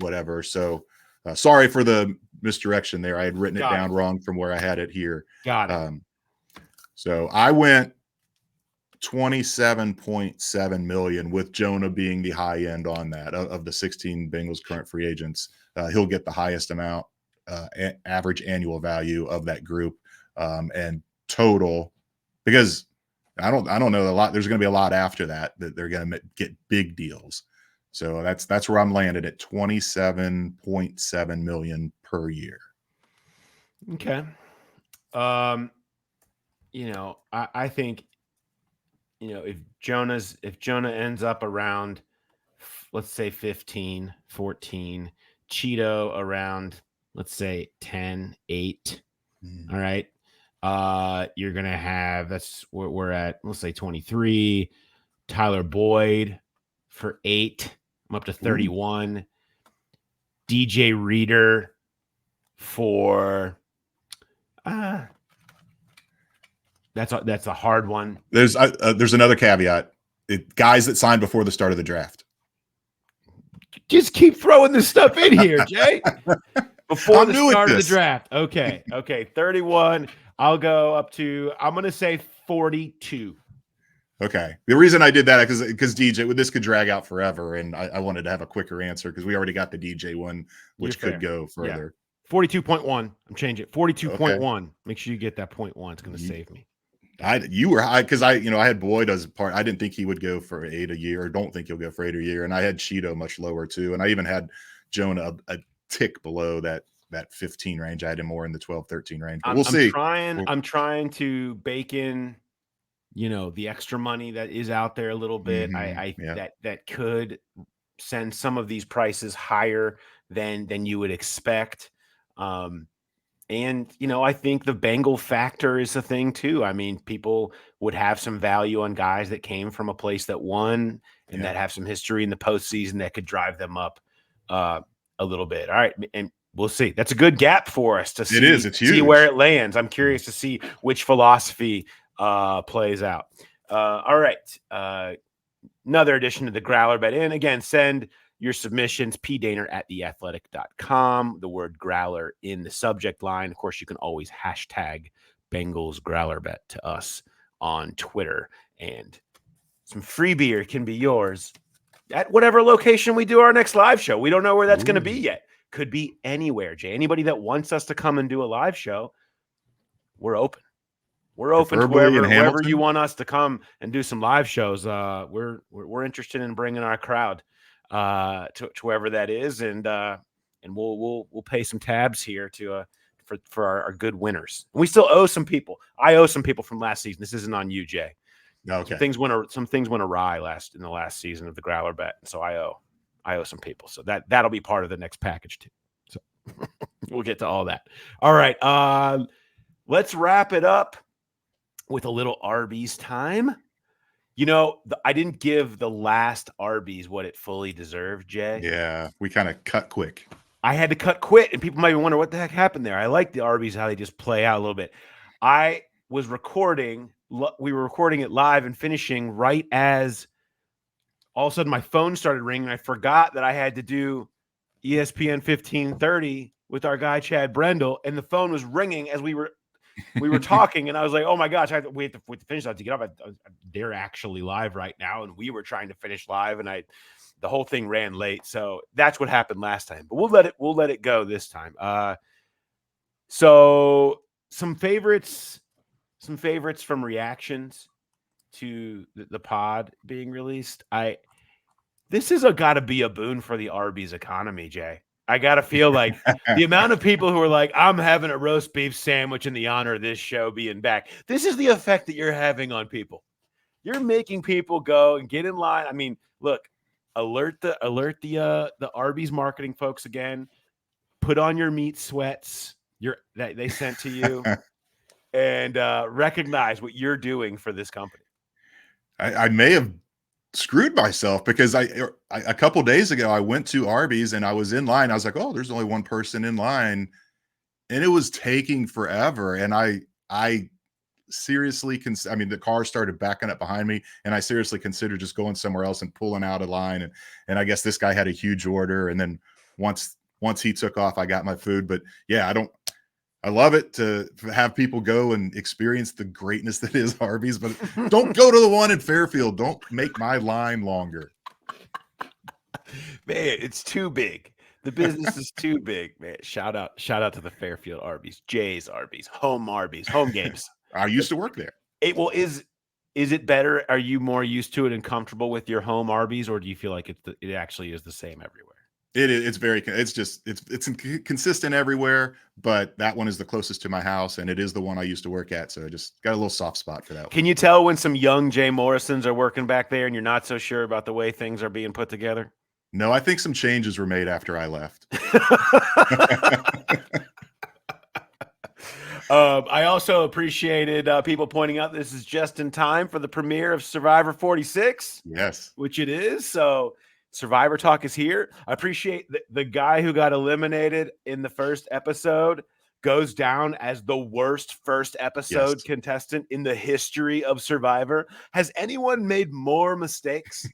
whatever. So sorry for the misdirection there. I had written it down wrong from where I had it here. Got it. So I went 27.7 million, with Jonah being the high end on that of the 16 Bengals current free agents. He'll get the highest amount, average annual value of that group, and total, because I don't know a lot. There's going to be a lot after that they're going to get big deals. So that's where I'm landed at 27.7 million per year. Okay. I think, if Jonah ends up around, let's say 15, 14, Cheeto around, let's say 10, 8. All right. You're going to have, that's where we're at, let's say 23, Tyler Boyd for 8. I'm up to 31. DJ Reader for that's a hard one. There's another caveat. Guys that signed before the start of the draft. Just keep throwing this stuff in here, Jay. Before I'm the new at start of the this. draft. Okay. 31. I'll go up to, I'm going to say 42. Okay. The reason I did that is because DJ, this could drag out forever, and I wanted to have a quicker answer because we already got the DJ one, which could go further. Yeah. 42.1. I'm changing it. 42.1. Okay. Make sure you get that 0.1. It's going to save me. You were high because I had Boyd as a part. I didn't think he would go for 8 a year, or don't think he'll go for 8 a year. And I had Cheeto much lower too. And I even had Jonah a tick below that 15 range. I had him more in the 12, 13 range. But we'll see. I'm trying to bake in, the extra money that is out there a little bit. That could send some of these prices higher than you would expect. And, I think the Bengal factor is a thing too. I mean, people would have some value on guys that came from a place that won and that have some history in the postseason that could drive them up a little bit. All right. And we'll see. That's a good gap for us to see. It's huge. See where it lands. I'm curious to see which philosophy plays out. All right. Another addition to the Growler Bet. And again, send your submissions, pdaner@theathletic.com, the word Growler in the subject line. Of course, you can always hashtag Bengals Growler Bet to us on Twitter, and some free beer can be yours at whatever location we do our next live show. We don't know where that's going to be yet. Could be anywhere, Jay. Anybody that wants us to come and do a live show, we're open. We're open to wherever you want us to come and do some live shows. We're interested in bringing our crowd to wherever that is, and we'll pay some tabs here for our good winners. And we still owe some people. I owe some people from last season. This isn't on you, Jay. Okay. Some things went awry in the last season of the Growler Bet, so I owe some people. So that'll be part of the next package too. So we'll get to all that. All right, let's wrap it up with a little Arby's time. I didn't give the last Arby's what it fully deserved, Jay. Yeah, we kind of cut quick. I had to cut quick, and people might wonder what the heck happened there. I like the Arby's, how they just play out a little bit. I was recording. We were recording it live and finishing right as all of a sudden my phone started ringing. I forgot that I had to do ESPN 1530 with our guy, Chad Brendel, and the phone was ringing as we were talking, and I was like, oh my gosh, we have to finish. I have to get up. They're actually live right now, and we were trying to finish live, and the whole thing ran late. So that's what happened last time, but we'll let it go this time. So some favorites from reactions to the pod being released. This is got to be a boon for the Arby's economy, Jay. I got to feel like the amount of people who are like, I'm having a roast beef sandwich in the honor of this show being back. This is the effect that you're having on people. You're making people go and get in line. I mean, look, alert the Arby's marketing folks again. Put on your meat sweats that they sent to you and recognize what you're doing for this company. I may have screwed myself because a couple days ago I went to Arby's and I was in line. I was like, oh, there's only one person in line, and it was taking forever. And I seriously the car started backing up behind me, and I seriously considered just going somewhere else and pulling out of line. And I guess this guy had a huge order, and then once he took off, I got my food. But yeah, I love it to have people go and experience the greatness that is Arby's, but don't go to the one in Fairfield. Don't make my line longer. Man, it's too big. The business is too big, man. Shout out to the Fairfield Arby's, Jay's Arby's, home games. I used to work there. Is it better? Are you more used to it and comfortable with your home Arby's, or do you feel like it actually is the same everywhere? It is. It's consistent everywhere, but that one is the closest to my house, and it is the one I used to work at. So I just got a little soft spot for that one. Can you tell when some young Jay Morrisons are working back there and you're not so sure about the way things are being put together? No, I think some changes were made after I left. I also appreciated people pointing out this is just in time for the premiere of Survivor 46. Yes. Which it is. So Survivor Talk is here. I appreciate the guy who got eliminated in the first episode goes down as the worst first episode contestant in the history of Survivor. Has anyone made more mistakes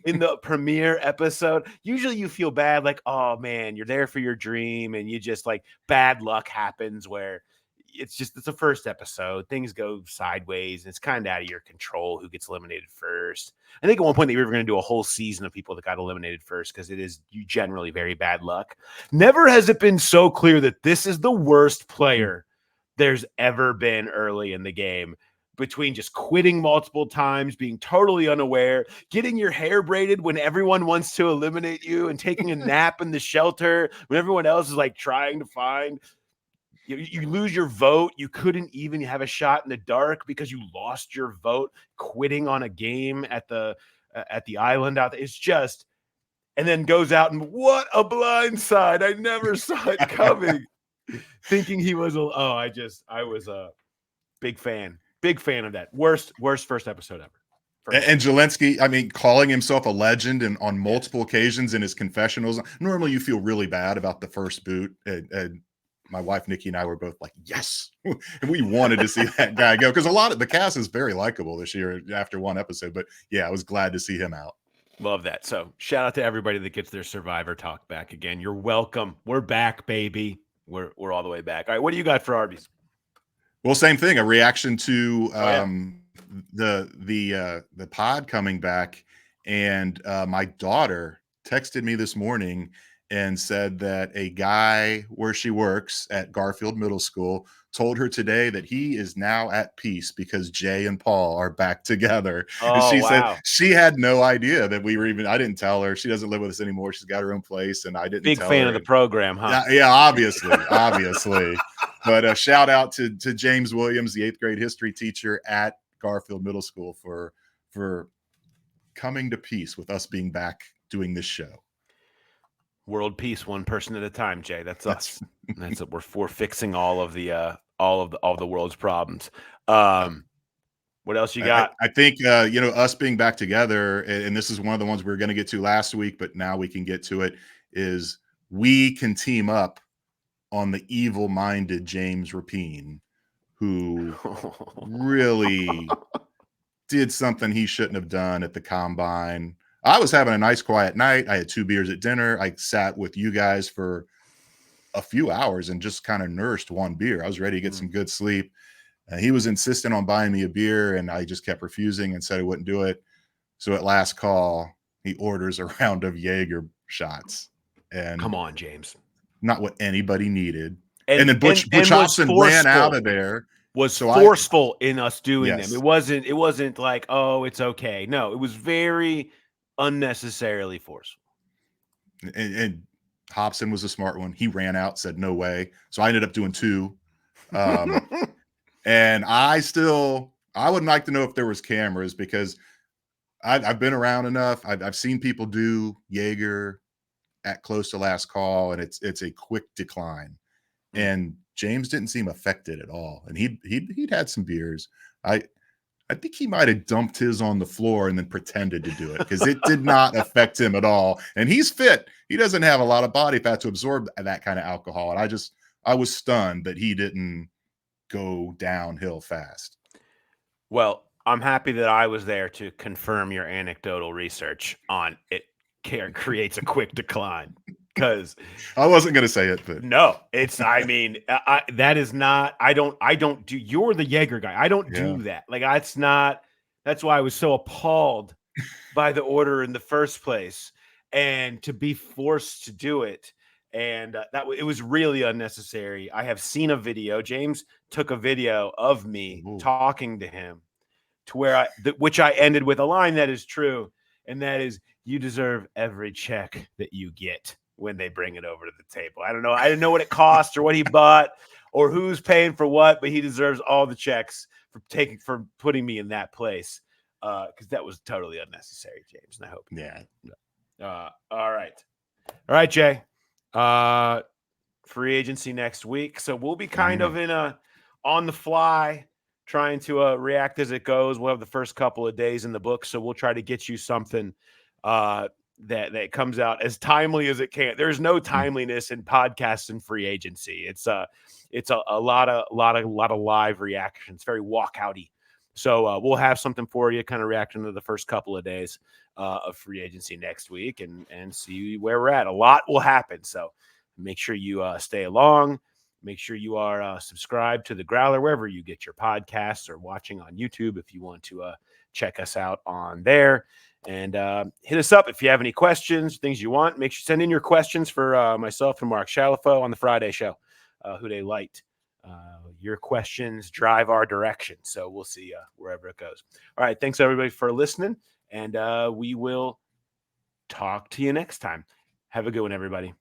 in the premiere episode? Usually you feel bad, like, oh man, you're there for your dream, and you just like bad luck happens where it's a first episode. Things go sideways, and it's kind of out of your control who gets eliminated first. I think at one point they were going to do a whole season of people that got eliminated first because it is generally very bad luck. Never has it been so clear that this is the worst player there's ever been early in the game, between just quitting multiple times, being totally unaware, getting your hair braided when everyone wants to eliminate you, and taking a nap in the shelter when everyone else is like trying to find. You lose your vote. You couldn't even have a shot in the dark because you lost your vote, quitting on a game at the island out there. It's just, and then goes out and what a blind side. I never saw it coming. Thinking he was I was a big fan of that. Worst first episode ever. And Zelensky, I mean, calling himself a legend and on multiple occasions in his confessionals. Normally you feel really bad about the first boot, and my wife Nikki and I were both like, yes, and we wanted to see that guy go, because a lot of the cast is very likable this year after one episode. But yeah, I was glad to see him out. Love that. So shout out to everybody that gets their Survivor Talk back again. You're welcome. We're back, baby. We're all the way back. All right, what do you got for Arby's? Well, same thing. A reaction to the pod coming back, and my daughter texted me this morning and said that a guy where she works at Garfield Middle School told her today that he is now at peace because Jay and Paul are back together. And she said she had no idea that we were even, I didn't tell her. She doesn't live with us anymore. She's got her own place, and I didn't Big tell fan her. of the program, huh? Yeah, obviously. But a shout out to James Williams, the 8th grade history teacher at Garfield Middle School, for coming to peace with us being back doing this show. World peace, one person at a time, Jay. That's us. That's what we're fixing all of the world's problems. What else you got? I think us being back together, and this is one of the ones we were going to get to last week, but now we can get to it, is we can team up on the evil-minded James Rapine, who really did something he shouldn't have done at the combine. I was having a nice quiet night. I had 2 beers at dinner. I sat with you guys for a few hours and just kind of nursed one beer. I was ready to get some good sleep. He was insistent on buying me a beer, and I just kept refusing and said I wouldn't do it. So at last call, he orders a round of Jaeger shots. And come on, James. Not what anybody needed. And then Butch Hobson ran out of there. Was forceful in us doing them. It wasn't like, oh, it's okay. No, it was very unnecessarily forceful. And Hobson was a smart one. He ran out, said no way. So I ended up doing 2. And I would like to know if there was cameras, because I've been around enough. I've seen people do Jaeger at close to last call, and it's a quick decline. And James didn't seem affected at all. And he'd had some beers. I think he might have dumped his on the floor and then pretended to do it, because it did not affect him at all. And he's fit. He doesn't have a lot of body fat to absorb that kind of alcohol. And I was stunned that he didn't go downhill fast. Well, I'm happy that I was there to confirm your anecdotal research on it creates a quick decline. Because I wasn't going to say it, but no, it's, that is not, I don't do, you're the Jaeger guy. I don't do that. Like, that's why I was so appalled by the order in the first place, and to be forced to do it. And it was really unnecessary. I have seen a video. James took a video of me talking to him, to where which I ended with a line that is true. And that is, you deserve every check that you get when they bring it over to the table. I don't know. I didn't know what it cost or what he bought or who's paying for what, but he deserves all the checks for putting me in that place. Because that was totally unnecessary, James. And I hope. Yeah. All right, Jay. Free agency next week. So we'll be kind of in on the fly, trying to react as it goes. We'll have the first couple of days in the book. So we'll try to get you something that comes out as timely as it can. There's no timeliness in podcasts and free agency. It's a lot of live reactions, very walkouty. So we'll have something for you, kind of reacting to the first couple of days of free agency next week, and see where we're at. A lot will happen, so make sure you stay along. Make sure you are subscribed to the Growler wherever you get your podcasts, or watching on YouTube if you want to check us out on there. And hit us up if you have any questions, things you want. Make sure you send in your questions for myself and Mark Shalafo on the Friday show, who they liked. Your questions drive our direction. So we'll see wherever it goes. All right. Thanks, everybody, for listening. And we will talk to you next time. Have a good one, everybody.